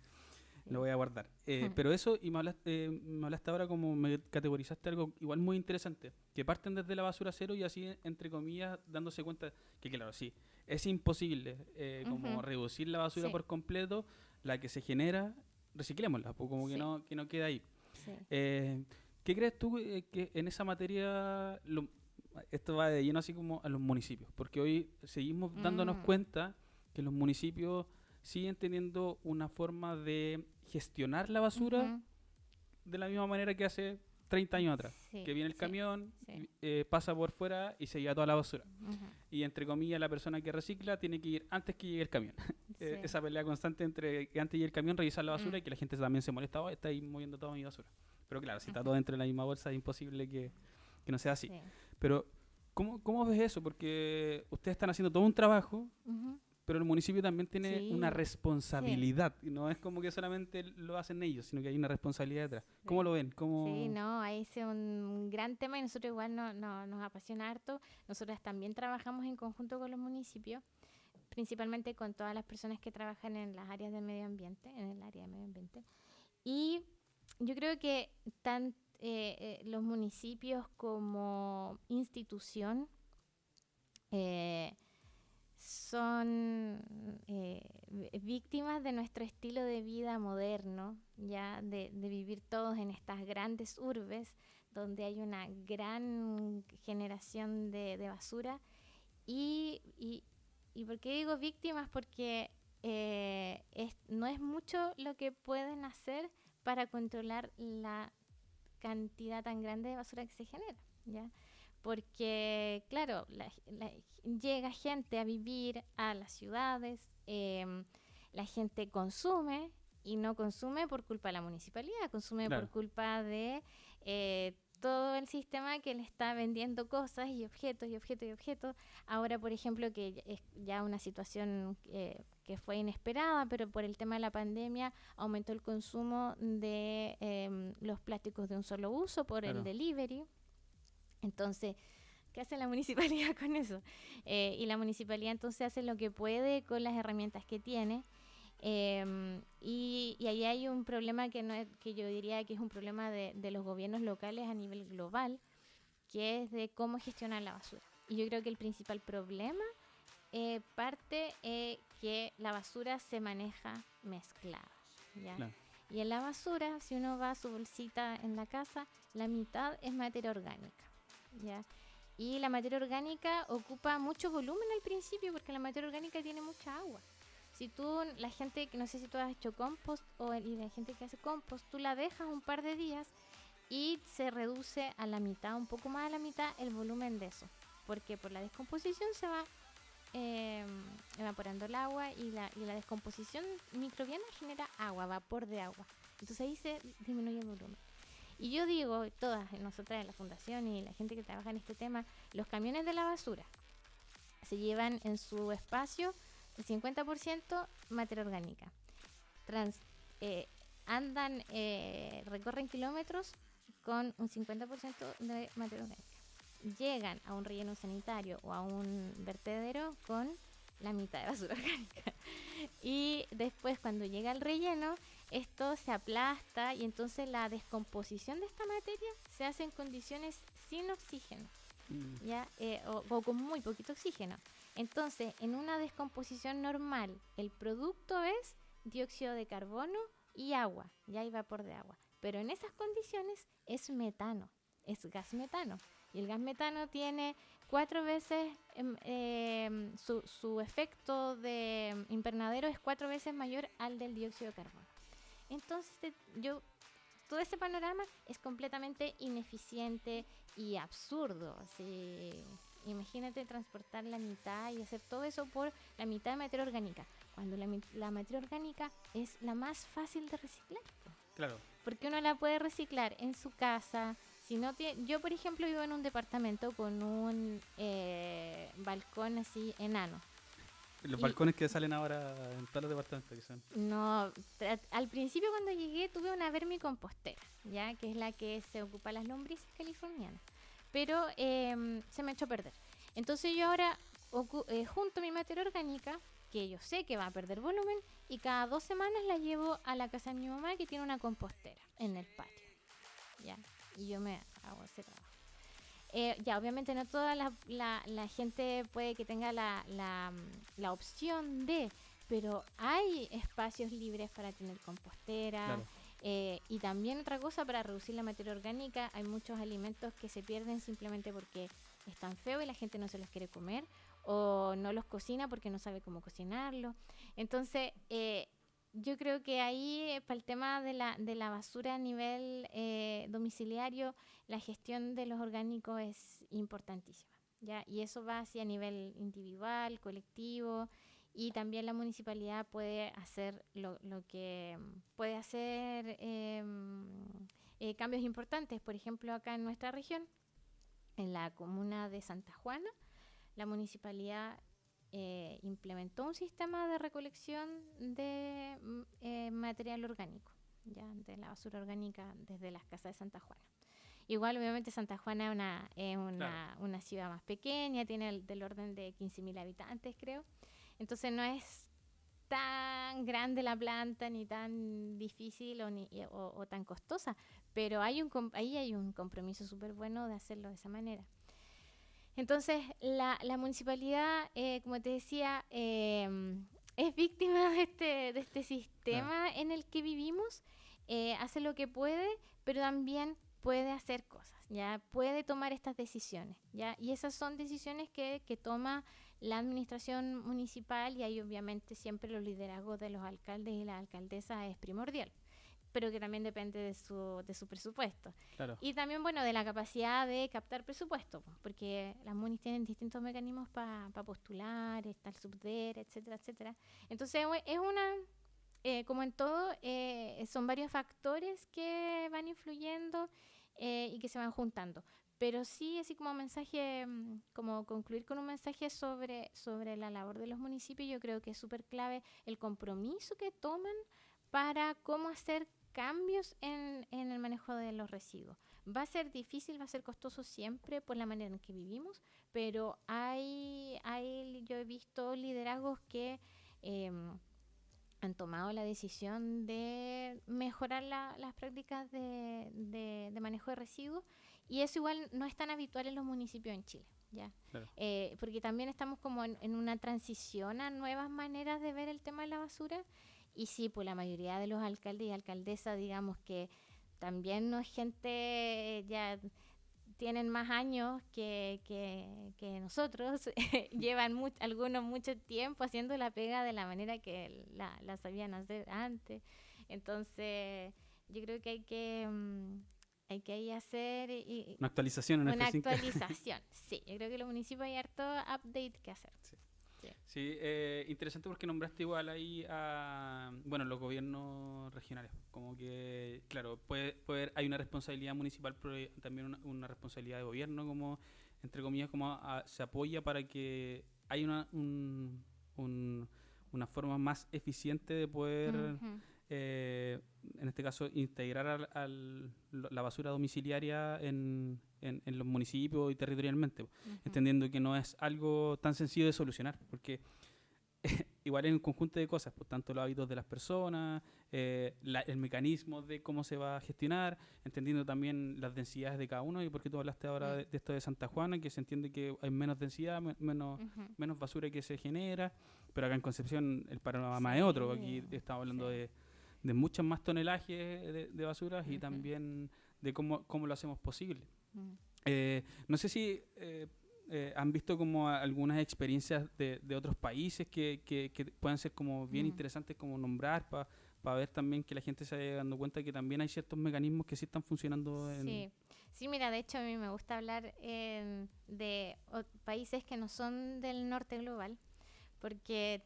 lo voy a guardar. Pero eso, y me hablaste ahora como me categorizaste algo igual muy interesante, que parten desde la basura cero y así, entre comillas, dándose cuenta que, claro, sí, es imposible como reducir la basura por completo, la que se genera, reciclémosla, pues como que no queda ahí. Sí. ¿Qué crees tú que en esa materia, esto va de lleno así como a los municipios? Porque hoy seguimos dándonos cuenta que los municipios siguen teniendo una forma de gestionar la basura de la misma manera que hace 30 años atrás. Que viene el camión, pasa por fuera y se lleva toda la basura. Y entre comillas, la persona que recicla tiene que ir antes que llegue el camión. Esa pelea constante entre que antes llegue el camión, revisar la basura y que la gente también se molesta, está ahí moviendo toda mi basura. Pero claro, si está todo dentro de la misma bolsa, es imposible que no sea así. Sí. Pero, ¿cómo ves eso? Porque ustedes están haciendo todo un trabajo, pero el municipio también tiene una responsabilidad. Sí. No es como que solamente lo hacen ellos, sino que hay una responsabilidad detrás. Sí. ¿Cómo lo ven? Sí, no, ahí es un gran tema y nosotros igual nos apasiona harto. Nosotros también trabajamos en conjunto con los municipios, principalmente con todas las personas que trabajan en las áreas de medio ambiente, en el área de medio ambiente. Y yo creo que los municipios como institución son víctimas de nuestro estilo de vida moderno, ya de vivir todos en estas grandes urbes donde hay una gran generación de basura. ¿Y por qué digo víctimas? Porque no es mucho lo que pueden hacer para controlar la cantidad tan grande de basura que se genera, ¿ya? Porque, claro, llega gente a vivir a las ciudades, la gente consume y no consume por culpa de la municipalidad, consume por culpa de todo el sistema que le está vendiendo cosas y objetos y objetos y objetos. Ahora, por ejemplo, que es ya una situación que fue inesperada, pero por el tema de la pandemia aumentó el consumo de los plásticos de un solo uso por el delivery. Entonces, ¿qué hace la municipalidad con eso? Y la municipalidad entonces hace lo que puede con las herramientas que tiene. Y ahí hay un problema que yo diría que es un problema de los gobiernos locales a nivel global, que es de cómo gestionar la basura. Y yo creo que el principal problema parte que la basura se maneja mezclada, ¿ya? Claro. Y en la basura, si uno va a su bolsita en la casa, la mitad es materia orgánica, ¿ya? Y la materia orgánica ocupa mucho volumen al principio porque la materia orgánica tiene mucha agua. Si tú, la gente, no sé si tú has hecho compost y la gente que hace compost, tú la dejas un par de días y se reduce a la mitad, un poco más a la mitad el volumen de eso. Porque por la descomposición se va evaporando el agua y la descomposición microbiana genera agua, vapor de agua. Entonces ahí se disminuye el volumen. Y yo digo, todas nosotras en la fundación y la gente que trabaja en este tema, los camiones de la basura se llevan en su espacio el 50% materia orgánica. Recorren kilómetros con un 50% de materia orgánica. Llegan a un relleno sanitario o a un vertedero con la mitad de basura orgánica. Y después, cuando llega al relleno, esto se aplasta y entonces la descomposición de esta materia se hace en condiciones sin oxígeno, ¿ya? O con muy poquito oxígeno. Entonces, en una descomposición normal, el producto es dióxido de carbono y agua, ya hay vapor de agua. Pero en esas condiciones es metano, es gas metano. Y el gas metano tiene 4 veces, su efecto de invernadero es 4 veces mayor al del dióxido de carbono. Entonces, todo ese panorama es completamente ineficiente y absurdo. Así, imagínate transportar la mitad y hacer todo eso por la mitad de materia orgánica, cuando la materia orgánica es la más fácil de reciclar. Claro. Porque uno la puede reciclar en su casa. Si no yo, por ejemplo, vivo en un departamento con un balcón así enano. Los balcones que salen ahora en todos los departamentos que son. No, al principio cuando llegué tuve una vermicompostera, ya, que es la que se ocupa las lombrices californianas, pero se me echó a perder. Entonces yo ahora junto mi materia orgánica, que yo sé que va a perder volumen, y cada 2 semanas la llevo a la casa de mi mamá, que tiene una compostera en el patio, ya, y yo me hago ese trabajo. Ya, obviamente no toda la gente puede que tenga la opción de, pero hay espacios libres para tener compostera. Claro. Y también otra cosa, para reducir la materia orgánica, hay muchos alimentos que se pierden simplemente porque están feos y la gente no se los quiere comer, o no los cocina porque no sabe cómo cocinarlo. Entonces, yo creo que ahí, para el tema de la basura a nivel domiciliario, la gestión de los orgánicos es importantísima, ¿ya? Y eso va hacia nivel individual, colectivo, y también la municipalidad puede hacer lo que puede hacer cambios importantes. Por ejemplo, acá en nuestra región, en la comuna de Santa Juana, la municipalidad implementó un sistema de recolección de material orgánico, ya, de la basura orgánica desde las casas de Santa Juana. Igual, obviamente, Santa Juana es una ciudad más pequeña, tiene del orden de 15.000 habitantes, creo. Entonces no es tan grande la planta, ni tan difícil o tan costosa, pero ahí hay un compromiso súper bueno de hacerlo de esa manera. Entonces, la municipalidad, como te decía, es víctima de este sistema en el que vivimos, hace lo que puede, pero también puede hacer cosas, ya puede tomar estas decisiones, ya, y esas son decisiones que toma la administración municipal, y ahí obviamente siempre los liderazgos de los alcaldes y las alcaldesas es primordial, pero que también depende de su presupuesto. Claro. Y también, bueno, de la capacidad de captar presupuesto, porque las munis tienen distintos mecanismos para postular, está el subder, etcétera, etcétera. Entonces, es como en todo, son varios factores que van influyendo y que se van juntando. Pero sí, así como mensaje, como concluir con un mensaje sobre la labor de los municipios, yo creo que es súper clave el compromiso que toman para cómo hacer cambios en el manejo de los residuos. Va a ser difícil, va a ser costoso siempre por la manera en que vivimos, pero yo he visto liderazgos que han tomado la decisión de mejorar las prácticas de manejo de residuos, y eso igual no es tan habitual en los municipios en Chile, ¿ya? Claro. Porque también estamos como en una transición a nuevas maneras de ver el tema de la basura, y sí, pues la mayoría de los alcaldes y alcaldesas, digamos que también no es gente, ya tienen más años que nosotros, llevan algunos mucho tiempo haciendo la pega de la manera que la sabían hacer antes. Entonces, yo creo que hay que ahí hacer una actualización en una F5. actualización. Sí, yo creo que los municipios hay harto update que hacer. Sí, interesante porque nombraste igual ahí a, los gobiernos regionales. Como que, claro, hay una responsabilidad municipal, pero también una responsabilidad de gobierno, como, entre comillas, como se apoya para que haya una forma más eficiente de poder, en este caso, integrar la basura domiciliaria en los municipios y territorialmente, entendiendo que no es algo tan sencillo de solucionar, porque igual es un conjunto de cosas, por tanto los hábitos de las personas, el mecanismo de cómo se va a gestionar, entendiendo también las densidades de cada uno, y porque tú hablaste ahora de esto de Santa Juana, que se entiende que hay menos densidad, menos basura que se genera, pero acá en Concepción el panorama es otro, aquí estamos hablando de muchas más tonelajes de basuras, y también de cómo lo hacemos posible. No sé si han visto como algunas experiencias de otros países que puedan ser como bien interesantes como nombrar para ver también que la gente se vaya dando cuenta que también hay ciertos mecanismos que sí están funcionando. Sí, mira, de hecho a mí me gusta hablar de países que no son del norte global, porque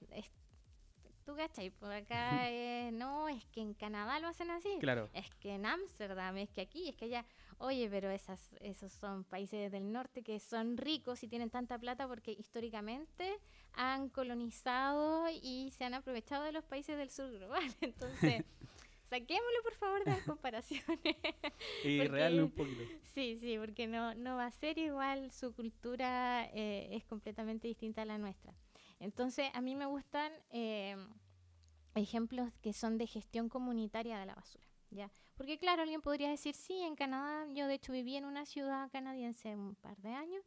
tú cachai, por acá no, es que en Canadá lo hacen así, Claro. es que en Ámsterdam, es que aquí, es que allá. Oye, pero esos son países del norte que son ricos y tienen tanta plata porque históricamente han colonizado y se han aprovechado de los países del sur global. Entonces, saquémoslo por favor de las comparaciones. Y real Porque un poquito. sí, sí, porque no va a ser igual, su cultura es completamente distinta a la nuestra. Entonces, a mí me gustan ejemplos que son de gestión comunitaria de la basura, ¿ya? Porque claro, alguien podría decir, sí, en Canadá, yo de hecho viví en una ciudad canadiense un par de años,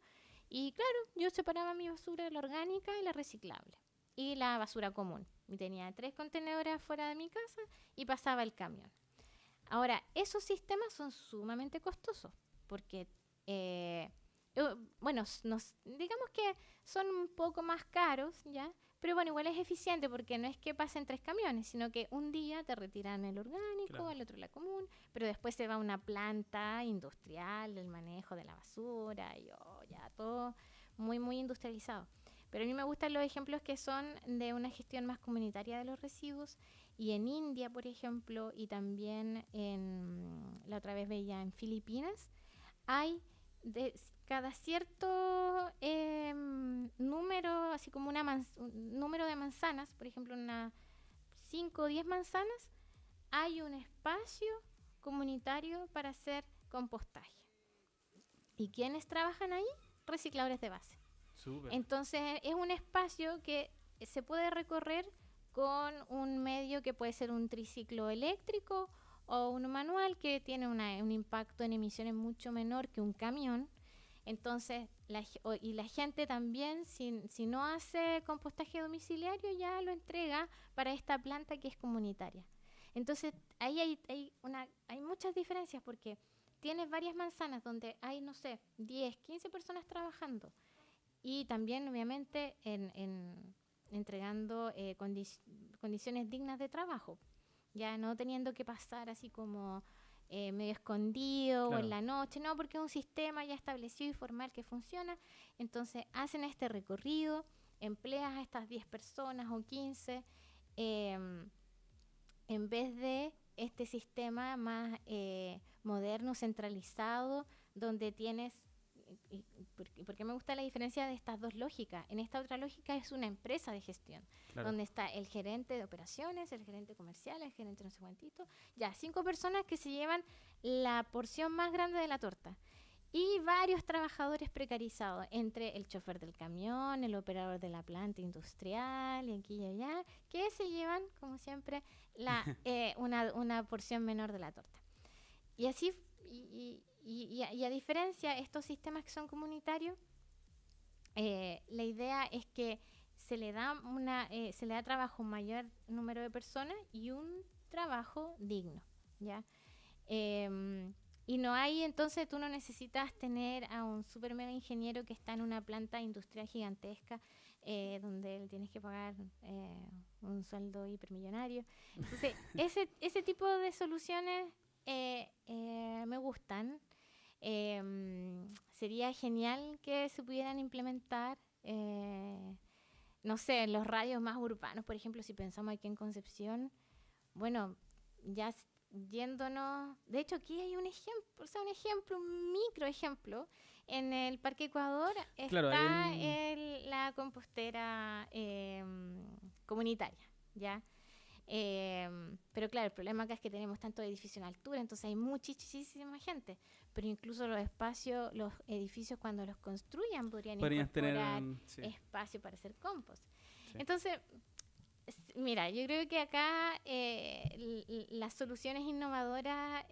y claro, yo separaba mi basura, la orgánica y la reciclable, y la basura común. Y tenía 3 contenedores afuera de mi casa y pasaba el camión. Ahora, esos sistemas son sumamente costosos porque, bueno, digamos que son un poco más caros, ¿ya? Pero bueno, igual es eficiente porque no es que pasen 3 camiones, sino que un día te retiran el orgánico, Claro. el otro la común, pero después se va a una planta industrial, el manejo de la basura, y ya todo muy, muy industrializado. Pero a mí me gustan los ejemplos que son de una gestión más comunitaria de los residuos. Y en India, por ejemplo, y también la otra vez veía en Filipinas, hay de cada cierto número, así como un número de manzanas, por ejemplo, 5 o 10 manzanas, hay un espacio comunitario para hacer compostaje. ¿Y quiénes trabajan ahí? Recicladores de base. Súper. Entonces es un espacio que se puede recorrer con un medio que puede ser un triciclo eléctrico o uno manual que tiene un impacto en emisiones mucho menor que un camión. Entonces, y la gente también, si no hace compostaje domiciliario, ya lo entrega para esta planta que es comunitaria. Entonces, ahí hay muchas diferencias porque tienes varias manzanas donde hay, no sé, 10, 15 personas trabajando y también, obviamente, entregando condiciones dignas de trabajo, ya no teniendo que pasar así como medio escondido o en Claro. la noche, no, porque es un sistema ya establecido y formal que funciona. Entonces hacen este recorrido, empleas a estas 10 personas o 15 en vez de este sistema más moderno, centralizado, donde tienes... ¿Por qué me gusta la diferencia de estas dos lógicas? En esta otra lógica es una empresa de gestión, Claro. donde está el gerente de operaciones, el gerente comercial, el gerente no sé cuántito, ya 5 personas que se llevan la porción más grande de la torta. Y varios trabajadores precarizados, entre el chofer del camión, el operador de la planta industrial, y aquí y allá, que se llevan, como siempre, una porción menor de la torta. Y así, y a diferencia, estos sistemas que son comunitarios, la idea es que se le da trabajo a un mayor número de personas y un trabajo digno, ¿ya? Y no hay, entonces tú no necesitas tener a un super mega ingeniero que está en una planta industrial gigantesca donde le tienes que pagar un sueldo hipermillonario. Entonces, ese tipo de soluciones me gustan. Sería genial que se pudieran implementar, no sé, en los radios más urbanos, por ejemplo, si pensamos aquí en Concepción, bueno, ya yéndonos, de hecho aquí hay un ejemplo, o sea, un micro ejemplo, en el Parque Ecuador Claro, está la compostera comunitaria, ¿ya? Pero claro, el problema acá es que tenemos tantos edificios en altura, entonces hay muchísima gente. Pero incluso los edificios cuando los construyan podrían incorporar espacio para hacer compost. Sí. Entonces, mira, yo creo que acá las soluciones innovadoras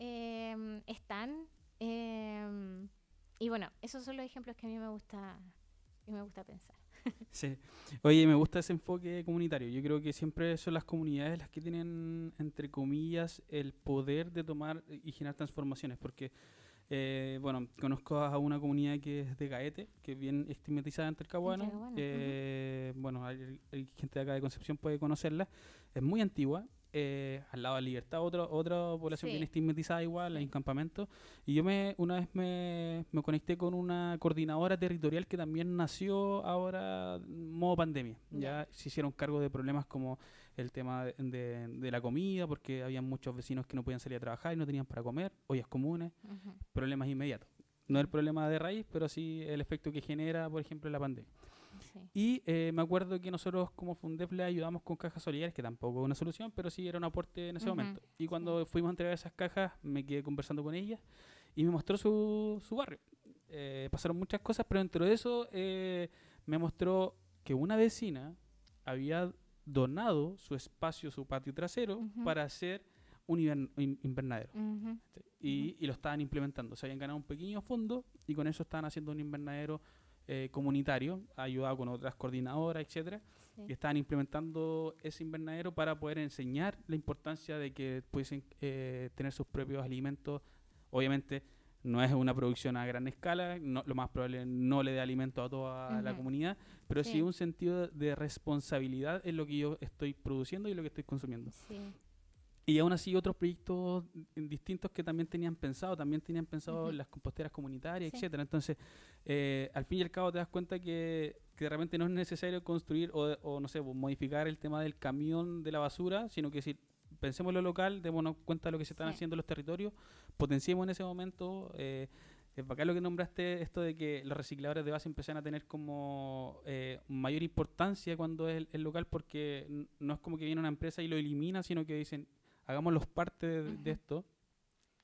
están. Y bueno, esos son los ejemplos que a mí me gusta pensar. Sí. Oye, me gusta ese enfoque comunitario. Yo creo que siempre son las comunidades las que tienen, entre comillas, el poder de tomar y generar transformaciones. Porque, bueno, conozco a una comunidad que es de Gaete, que es bien estigmatizada en Talcahuano. Bueno, hay gente de acá de Concepción puede conocerla. Es muy antigua al lado de Libertad, otra población Sí. bien estigmatizada igual, Sí. hay un campamento. Y yo una vez me conecté con una coordinadora territorial que también nació ahora modo pandemia. Ya. Ya se hicieron cargo de problemas como el tema de la comida, porque había muchos vecinos que no podían salir a trabajar y no tenían para comer, ollas comunes, Ujú. problemas inmediatos. No el Mm. problema de raíz, pero sí el efecto que genera, por ejemplo, la pandemia. Sí. Y me acuerdo que nosotros como Fundef le ayudamos con cajas solidarias, que tampoco es una solución, pero sí era un aporte en ese Ujú. momento. Y Sí. cuando fuimos a entregar esas cajas, me quedé conversando con ella y me mostró su barrio. Pasaron muchas cosas, pero dentro de eso me mostró que una vecina había donado su espacio, su patio trasero, Ujú. para hacer un invernadero. Ujú. Y lo estaban implementando. Se habían ganado un pequeño fondo y con eso estaban haciendo un invernadero comunitario, ayudado con otras coordinadoras, etcétera, Sí. y estaban implementando ese invernadero para poder enseñar la importancia de que pudiesen tener sus propios alimentos. Obviamente no es una producción a gran escala, lo más probable no le dé alimento a toda la Ujú. comunidad, pero sí Sí. un sentido de responsabilidad en lo que yo estoy produciendo y lo que estoy consumiendo. Sí. Y aún así otros proyectos distintos que también tenían pensado Ujú. en las composteras comunitarias, Sí. etcétera. Entonces, al fin y al cabo te das cuenta que de repente no es necesario construir o no sé, pues, modificar el tema del camión de la basura, sino que si pensemos en lo local, démonos cuenta de lo que se están Sí. haciendo en los territorios, potenciemos en ese momento. Es bacán lo que nombraste, esto de que los recicladores de base empiezan a tener como mayor importancia cuando es el local, porque no es como que viene una empresa y lo elimina, sino que dicen, hagámoslos parte de Ujú. esto.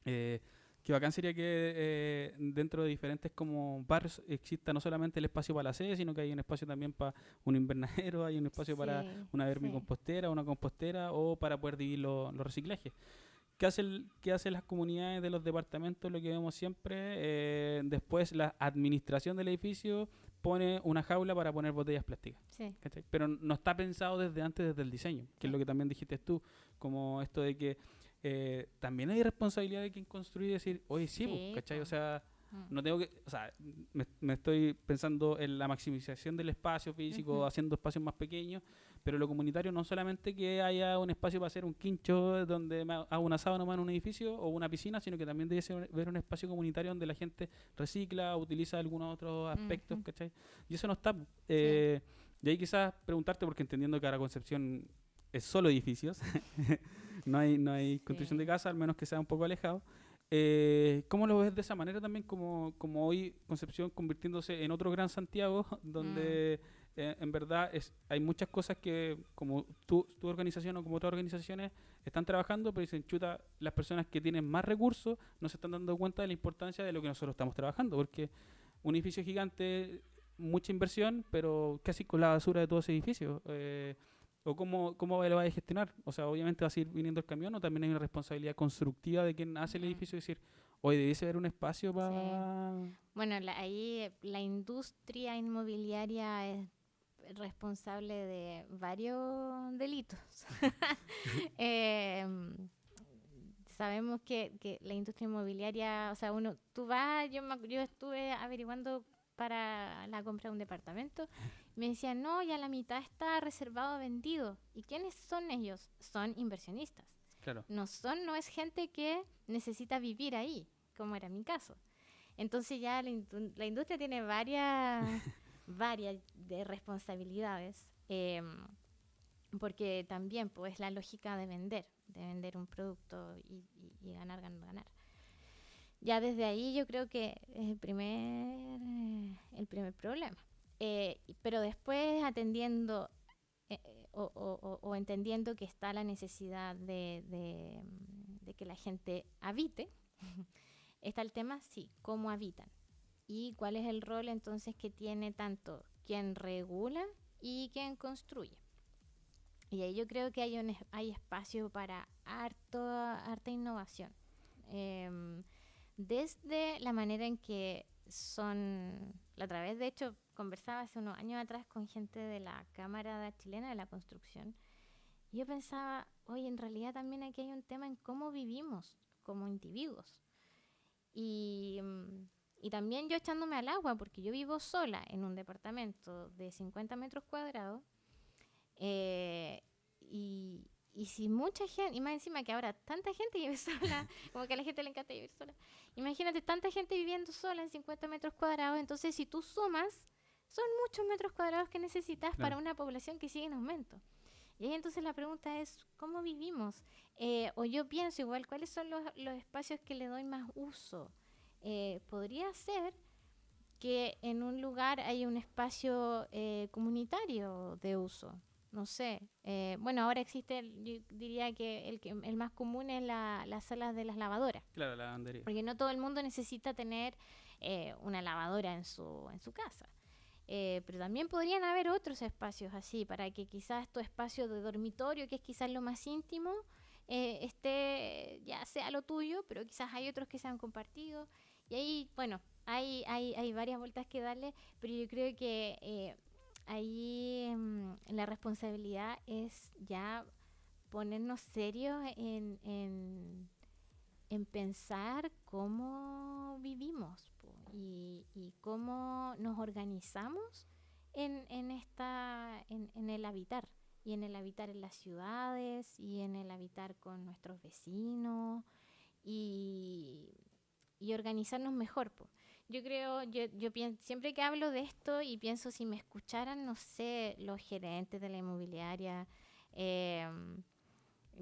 Que bacán sería que dentro de diferentes como barrios exista no solamente el espacio para la sede, sino que hay un espacio también para un invernadero, hay un espacio para Sí. una Sí. vermicompostera, una compostera o para poder dividir los reciclajes. ¿Qué hacen las comunidades de los departamentos? Lo que vemos siempre. Después la administración del edificio pone una jaula para poner botellas plásticas. Sí. ¿Cachai? Pero no está pensado desde antes, desde el diseño, que es lo que también dijiste tú, como esto de que también hay responsabilidad de quien construye y decir, oye, sí, pues, Sí, ¿cachai? O po. sea, Mm. no tengo que, o sea, me estoy pensando en la maximización del espacio físico, Ujú. haciendo espacios más pequeños, pero lo comunitario no solamente que haya un espacio para hacer un quincho donde hago un asado nomás en un edificio o una piscina, sino que también debe ver un espacio comunitario donde la gente recicla, utiliza algunos otros aspectos, Ujú. ¿cachai? Y eso no está. Sí. Y ahí quizás preguntarte, porque entendiendo que ahora Concepción es solo edificios, no hay construcción de Sí. casa, al menos que sea un poco alejado. ¿Cómo lo ves de esa manera también, como hoy Concepción convirtiéndose en otro gran Santiago, Mm. donde en verdad hay muchas cosas que como tu organización o como otras organizaciones están trabajando, pero dicen, chuta, las personas que tienen más recursos no se están dando cuenta de la importancia de lo que nosotros estamos trabajando, porque un edificio gigante, mucha inversión, pero casi con la basura de todo ese edificio. ¿O cómo lo vais a gestionar? O sea, obviamente va a seguir viniendo el camión, o también hay una responsabilidad constructiva de quien hace el Mm. edificio y decir, hoy debiese haber un espacio Sí. para... Bueno, ahí la industria inmobiliaria es responsable de varios delitos. Em, Sabemos que la industria inmobiliaria, o sea, tú vas, yo estuve averiguando para la compra de un departamento, me decían, no, ya la mitad está reservado, vendido. ¿Y quiénes son ellos? Son inversionistas. Claro. No es gente que necesita vivir ahí, como era mi caso. Entonces ya la industria tiene varias de responsabilidades, porque también pues la lógica de vender un producto y ganar, ganar, ganar. Ya desde ahí yo creo que es el primer problema. Pero después atendiendo o entendiendo que está la necesidad de que la gente habite, está el tema, sí, cómo habitan y cuál es el rol entonces que tiene tanto quien regula y quien construye. Y ahí yo creo que hay espacio para harta innovación. Desde la manera en que la otra vez, de hecho, conversaba hace unos años atrás con gente de la Cámara Chilena de la Construcción. Y yo pensaba, oye, en realidad también aquí hay un tema en cómo vivimos como individuos. Y, y también yo echándome al agua, porque yo vivo sola en un departamento de 50 metros cuadrados, y y si mucha gente, y más encima que ahora tanta gente vive sola, como que a la gente le encanta vivir sola, imagínate tanta gente viviendo sola en 50 metros cuadrados, entonces si tú sumas, son muchos metros cuadrados que necesitas para una población que sigue en aumento. Y ahí entonces la pregunta es, ¿cómo vivimos? O yo pienso igual, ¿cuáles son los espacios que le doy más uso? Podría ser que en un lugar hay un espacio comunitario de uso. No sé. Bueno, ahora existe, yo diría que el más común es las salas de las lavadoras. Claro, la lavandería. Porque no todo el mundo necesita tener una lavadora en su casa. Pero también podrían haber otros espacios así, para que quizás tu espacio de dormitorio, que es quizás lo más íntimo, ya sea lo tuyo, pero quizás hay otros que sean compartidos. Y ahí, bueno, hay varias vueltas que darle, pero yo creo que ahí la responsabilidad es ya ponernos serios en pensar cómo vivimos y cómo nos organizamos en el habitar, y en el habitar en las ciudades y en el habitar con nuestros vecinos y organizarnos mejor. Yo creo, yo pienso, siempre que hablo de esto y pienso si me escucharan, no sé, los gerentes de la inmobiliaria,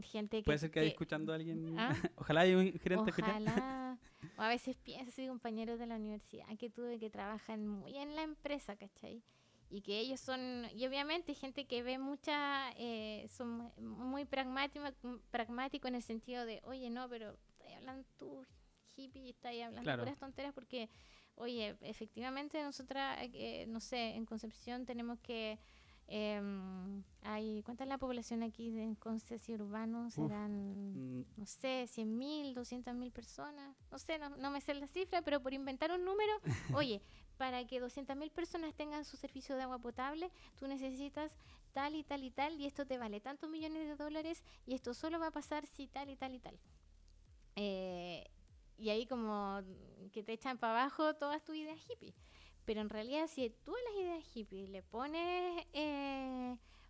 gente que... Puede ser que haya escuchando a alguien. ¿Ah? Ojalá haya un gerente escuchando. Ojalá. O a veces pienso, soy compañeros de la universidad que tuve que trabajar muy en la empresa, ¿cachai? Y que ellos son, y obviamente gente que ve son muy pragmático en el sentido de, oye, no, pero estás hablando tú, hippie, estás hablando puras tonteras porque, oye, efectivamente nosotras, no sé, en Concepción tenemos que... ¿cuánta es la población aquí en Conce y Urbano? Serán, no sé, 100.000, 200.000 personas. No sé, no me sé la cifra, pero por inventar un número, oye, para que 200.000 personas tengan su servicio de agua potable, tú necesitas tal y tal y tal, y esto te vale tantos millones de dólares, y esto solo va a pasar si tal y tal y tal. Y ahí como que te echan para abajo todas tus ideas hippies. Pero en realidad, si tú a las ideas hippies le pones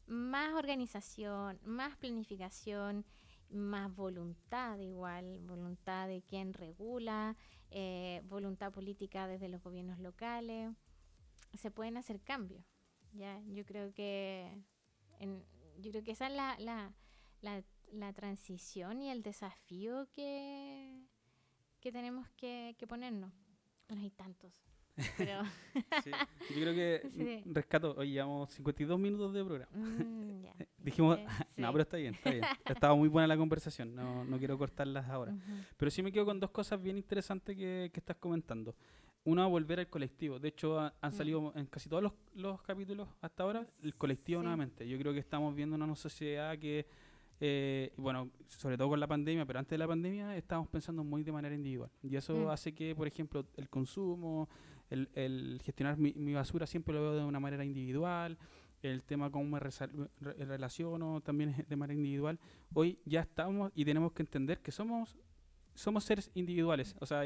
más organización, más planificación, más voluntad igual, voluntad de quien regula, voluntad política desde los gobiernos locales, se pueden hacer cambios. ¿Ya? Yo creo que esa es la transición y el desafío que tenemos que ponernos. Bueno, hay tantos. Pero sí. Yo creo que rescato, hoy llevamos 52 minutos de programa. Dijimos, sí. No, pero está bien. Estaba muy buena la conversación, no quiero cortarlas ahora. Pero sí me quedo con dos cosas bien interesantes que estás comentando. Una, volver al colectivo. De hecho, han salido en casi todos los capítulos hasta ahora el colectivo nuevamente. Yo creo que estamos viendo una sociedad que, bueno, sobre todo con la pandemia, pero antes de la pandemia estábamos pensando muy de manera individual. Y eso hace que, por ejemplo, el consumo, el gestionar mi basura siempre lo veo de una manera individual, el tema cómo me relaciono también es de manera individual. Hoy ya estamos y tenemos que entender que somos seres individuales, o sea,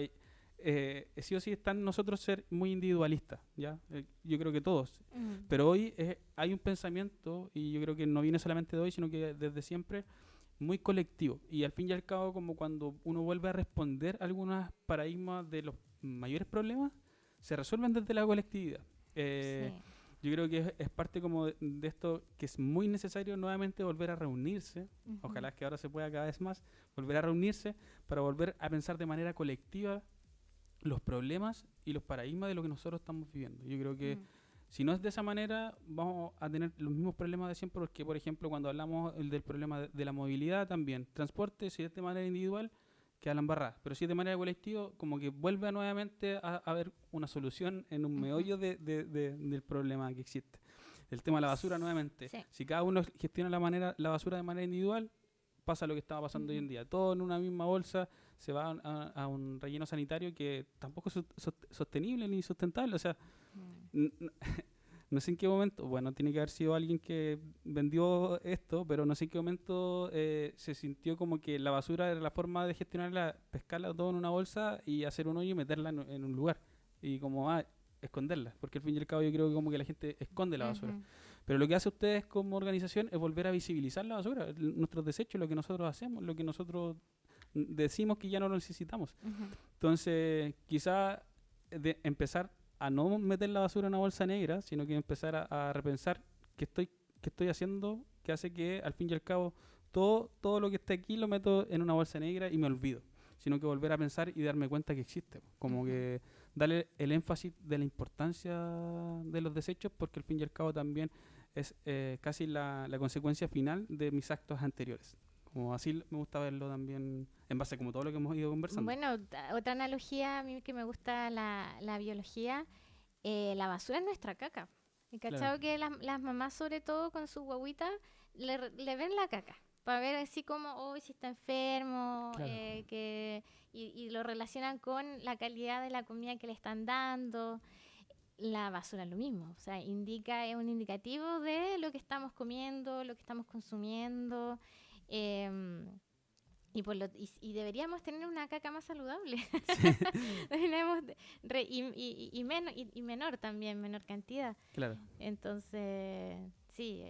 sí o sí está en nosotros ser muy individualistas, ¿ya? Yo creo que todos, pero hoy hay un pensamiento, y yo creo que no viene solamente de hoy, sino que desde siempre, muy colectivo, y al fin y al cabo, como cuando uno vuelve a responder algunos paradigmas de los mayores problemas, se resuelven desde la colectividad. Yo creo que es parte como de esto, que es muy necesario nuevamente volver a reunirse, ojalá que ahora se pueda cada vez más, volver a reunirse para volver a pensar de manera colectiva los problemas y los paradigmas de lo que nosotros estamos viviendo. Yo creo que si no es de esa manera, vamos a tener los mismos problemas de siempre, porque, por ejemplo, cuando hablamos del problema de la movilidad también, transporte, si es de manera individual, queda la embarrada, pero si es de manera colectiva, como que vuelve nuevamente a haber una solución en un meollo del problema que existe. El tema de la basura nuevamente, si cada uno gestiona la basura de manera individual, pasa lo que estaba pasando hoy en día, todo en una misma bolsa, se va a un relleno sanitario que tampoco es sostenible ni sustentable, o sea, no sé en qué momento, bueno, tiene que haber sido alguien que vendió esto, pero no sé en qué momento se sintió como que la basura era la forma de gestionarla, pescarla todo en una bolsa y hacer un hoyo y meterla en un lugar, y como esconderla, porque al fin y al cabo yo creo que como que la gente esconde la basura. Pero lo que hace ustedes como organización es volver a visibilizar la basura, nuestros desechos, lo que nosotros hacemos, lo que nosotros decimos que ya no lo necesitamos. Entonces, quizá empezar a no meter la basura en una bolsa negra, sino que empezar a repensar qué estoy haciendo, que hace que al fin y al cabo todo lo que esté aquí lo meto en una bolsa negra y me olvido, sino que volver a pensar y darme cuenta que existe, como que darle el énfasis de la importancia de los desechos, porque al fin y al cabo también es casi la consecuencia final de mis actos anteriores. Como así me gusta verlo también en base a como todo lo que hemos ido conversando. Bueno, otra analogía a mí que me gusta la biología, la basura es nuestra caca. ¿Y cachado que las mamás, sobre todo con su guaguita, le ven la caca? Para ver así como, si está enfermo, y lo relacionan con la calidad de la comida que le están dando. La basura es lo mismo, o sea, es un indicativo de lo que estamos comiendo, lo que estamos consumiendo, y deberíamos tener una caca más saludable. y menor también, menor cantidad. Claro. Entonces, sí,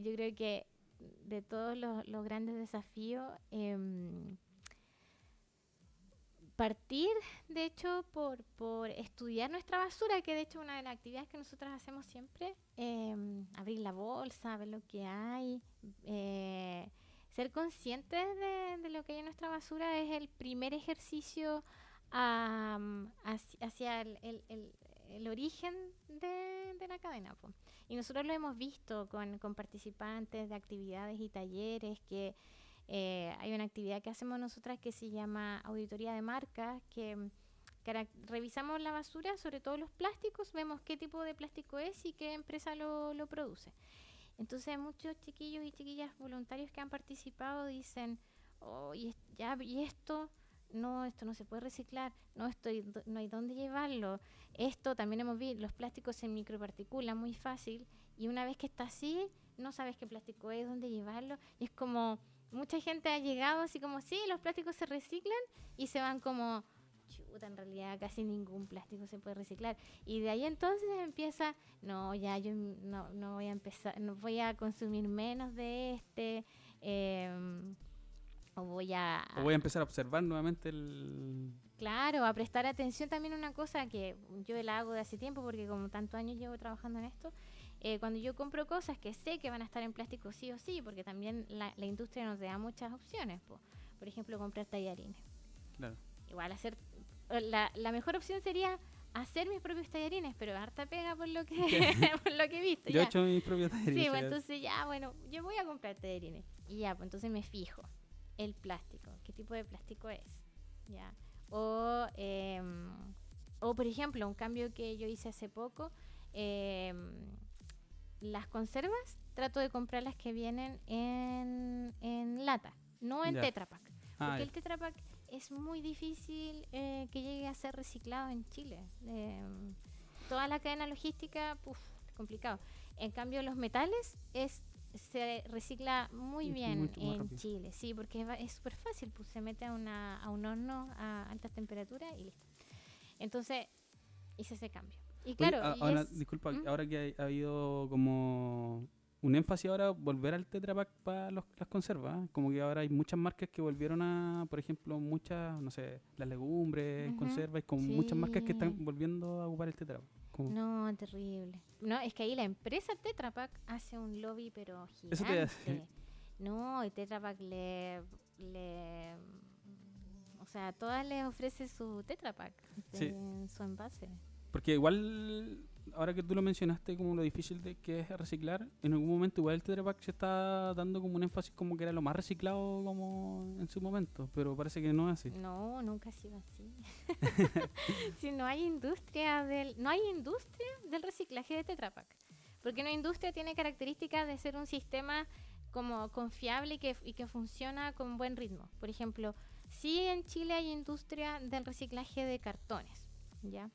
yo creo que de todos los grandes desafíos, partir, de hecho, por estudiar nuestra basura, que de hecho una de las actividades que nosotros hacemos siempre, abrir la bolsa, ver lo que hay, ser conscientes de lo que hay en nuestra basura es el primer ejercicio hacia el origen de la cadena, po. Y nosotros lo hemos visto con participantes de actividades y talleres que hay una actividad que hacemos nosotras que se llama auditoría de marcas, que revisamos la basura, sobre todo los plásticos, vemos qué tipo de plástico es y qué empresa lo produce. Entonces muchos chiquillos y chiquillas voluntarios que han participado dicen, ¿y esto? No, esto no se puede reciclar, no hay dónde llevarlo. Esto también hemos visto, los plásticos se microparticulan muy fácil, y una vez que está así, no sabes qué plástico es, dónde llevarlo, y es como... Mucha gente ha llegado así como, sí, los plásticos se reciclan, y se van como, chuta, en realidad casi ningún plástico se puede reciclar. Y de ahí entonces empieza, no, ya yo no voy a empezar, no voy a consumir menos de o voy a empezar a observar nuevamente Claro, a prestar atención también a una cosa que yo la hago de hace tiempo, porque como tantos años llevo trabajando en esto. Cuando yo compro cosas que sé que van a estar en plástico sí o sí, porque también la industria nos da muchas opciones, por ejemplo, comprar tallarines. Claro. Igual la mejor opción sería hacer mis propios tallarines, pero harta pega por lo que por lo que he visto. Yo he hecho mis propios tallarines. Sí, pues entonces yo voy a comprar tallarines y ya, pues entonces me fijo el plástico, qué tipo de plástico es, ya. O por ejemplo, un cambio que yo hice hace poco. Las conservas trato de comprar las que vienen en lata, no en Tetra Pak, porque el Tetra Pak es muy difícil que llegue a ser reciclado en Chile. Toda la cadena logística, complicado. En cambio, los metales se recicla muy bien en Chile, sí, porque es súper fácil, pues se mete a un horno a altas temperaturas y listo. Entonces hice ese cambio. Y claro, ahora, disculpa, ahora que ha habido como un énfasis ahora volver al Tetra Pak para las conservas, como que ahora hay muchas marcas que volvieron a, por ejemplo, no sé, las legumbres, conservas, con muchas marcas que están volviendo a ocupar el Tetra Pak. No, terrible. No, es que ahí la empresa Tetra Pak hace un lobby pero gigante. Eso te voy a decir. No, y Tetra Pak o sea, todas les ofrece su Tetra Pak, su envase. Porque igual, ahora que tú lo mencionaste, como lo difícil que es reciclar, en algún momento igual el Tetra Pak se está dando como un énfasis como que era lo más reciclado como en su momento, pero parece que no es así. No, nunca ha sido así. Si no hay industria del reciclaje de Tetra Pak, porque una industria tiene características de ser un sistema como confiable y que funciona con buen ritmo. Por ejemplo, sí, en Chile hay industria del reciclaje de cartones, ¿ya?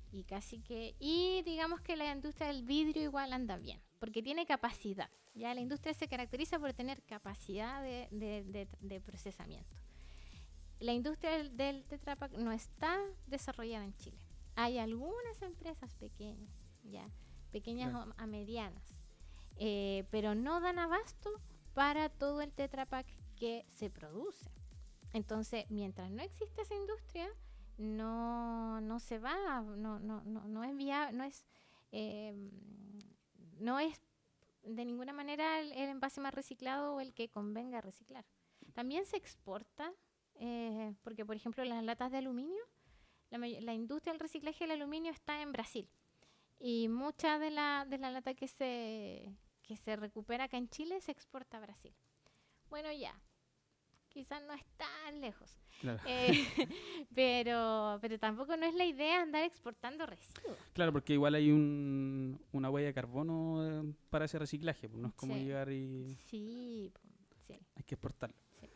Y digamos que la industria del vidrio igual anda bien, porque tiene capacidad. Ya la industria se caracteriza por tener capacidad de procesamiento. La industria del Tetra Pak no está desarrollada en Chile. Hay algunas empresas pequeñas, ya, pequeñas Claro. a medianas, pero no dan abasto para todo el Tetra Pak que se produce. Entonces, mientras no existe esa industria, no se va, no es viable, no es de ninguna manera el envase más reciclado o el que convenga reciclar. También se exporta, porque por ejemplo las latas de aluminio, la industria del reciclaje del aluminio está en Brasil. Y mucha de la lata que se recupera acá en Chile se exporta a Brasil. Bueno, ya, quizás no es tan lejos. Claro. Pero tampoco no es la idea andar exportando residuos. Claro, porque igual hay una huella de carbono para ese reciclaje, pues no es como Sí. llegar y Sí. hay que exportarlo. Sí.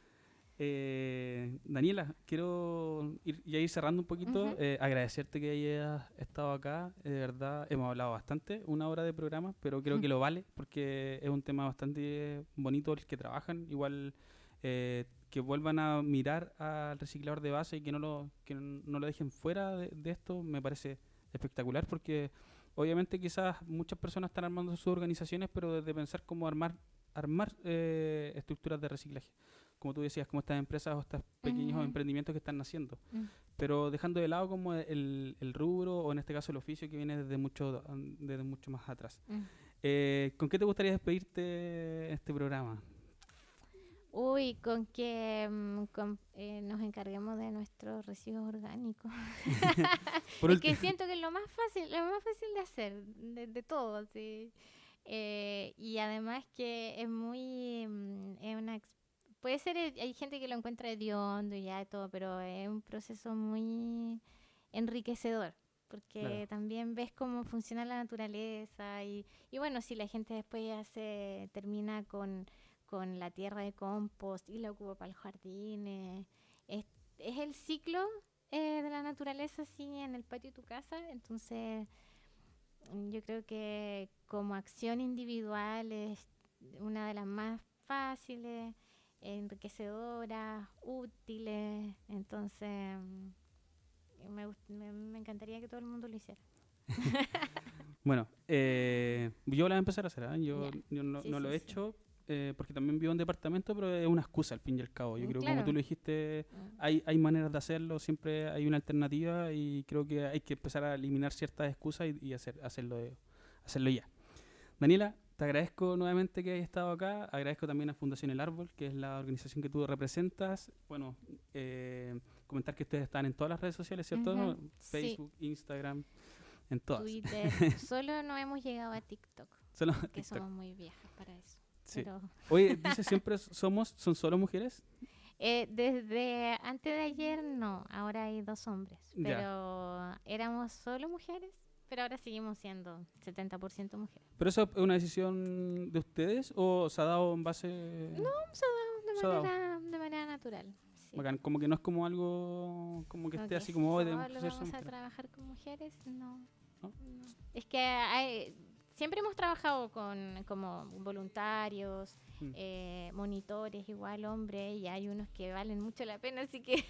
Daniela, quiero ir cerrando un poquito, Ujú. agradecerte que hayas estado acá, de verdad hemos hablado bastante, 1 hora de programa, pero creo que lo vale porque es un tema bastante bonito el que trabajan, igual que vuelvan a mirar al reciclador de base y que no lo dejen fuera de esto, me parece espectacular porque obviamente quizás muchas personas están armando sus organizaciones, pero desde pensar cómo armar estructuras de reciclaje, como tú decías, como estas empresas o estos pequeños Ujú. emprendimientos que están naciendo, pero dejando de lado como el rubro o en este caso el oficio que viene desde mucho más atrás. ¿Con qué te gustaría despedirte en este programa? Uy, con que nos encarguemos de nuestros residuos orgánicos. Por Es ulti- que siento que es lo más fácil de hacer, de todo, así. Y además que es muy, puede ser, hay gente que lo encuentra hediondo y ya y todo, pero es un proceso muy enriquecedor, porque Claro. también ves cómo funciona la naturaleza y bueno, si la gente después ya se termina con la tierra de compost y la ocupa para los jardines, es el ciclo de la naturaleza así en el patio de tu casa, entonces yo creo que como acción individual es una de las más fáciles, enriquecedoras, útiles. Entonces, me encantaría que todo el mundo lo hiciera. Bueno, yo la voy a empezar a hacer, ¿ah? Yo Ya. no, Sí, no lo sí, he sí. hecho porque también vivo en departamento, pero es una excusa al fin y al cabo. Yo creo, como Claro. tú lo dijiste, Mm. hay maneras de hacerlo, siempre hay una alternativa y creo que hay que empezar a eliminar ciertas excusas y hacerlo ya. Daniela, te agradezco nuevamente que hayas estado acá, agradezco también a Fundación El Árbol, que es la organización que tú representas. Bueno, comentar que ustedes están en todas las redes sociales, ¿cierto? Ujú. Facebook, Instagram, en todas. Twitter. Solo no hemos llegado a TikTok, Solo porque TikTok. somos muy viejas para eso. Sí. Pero Oye, dice siempre son solo mujeres. desde antes de ayer no, ahora hay 2 hombres, Ya. pero éramos solo mujeres, pero ahora seguimos siendo 70% mujeres. ¿Pero eso es una decisión de ustedes o se ha dado en base? No, se Se ha ha dado. dado de manera natural. Sí. Bacán, como que no es como algo como que Como esté que así como hoy debemos solo ser vamos a mujeres. trabajar con mujeres, no. ¿No? No. Es que siempre hemos trabajado como voluntarios, Mm. monitores, igual hombres, y hay unos que valen mucho la pena, así que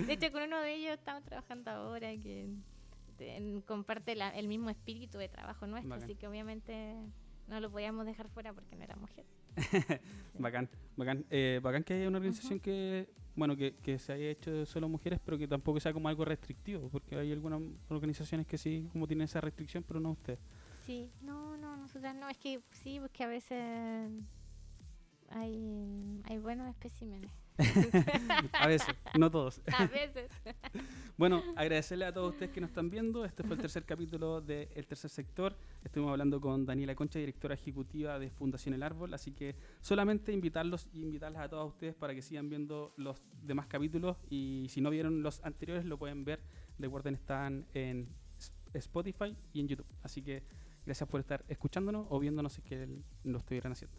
de hecho con uno de ellos estamos trabajando ahora que comparte el mismo espíritu de trabajo nuestro, Bacán. así que obviamente no lo podíamos dejar fuera porque no era mujer. Bacán, bacán. Bacán que haya una organización que, bueno, que se haya hecho de solo mujeres, pero que tampoco sea como algo restrictivo, porque hay algunas organizaciones que sí, como tienen esa restricción, pero no ustedes. Sí, no, nosotras no, es que sí, porque a veces hay buenos especímenes. A veces, no todos. A veces. Bueno, agradecerle a todos ustedes que nos están viendo. Este fue el tercer capítulo de El Tercer Sector. Estuvimos hablando con Daniela Concha, directora ejecutiva de Fundación El Árbol. Así que solamente invitarlos y invitarlas a todos ustedes para que sigan viendo los demás capítulos. Y si no vieron los anteriores, lo pueden ver. Recuerden, están en Spotify y en YouTube. Así que gracias por estar escuchándonos o viéndonos si es que lo estuvieran haciendo.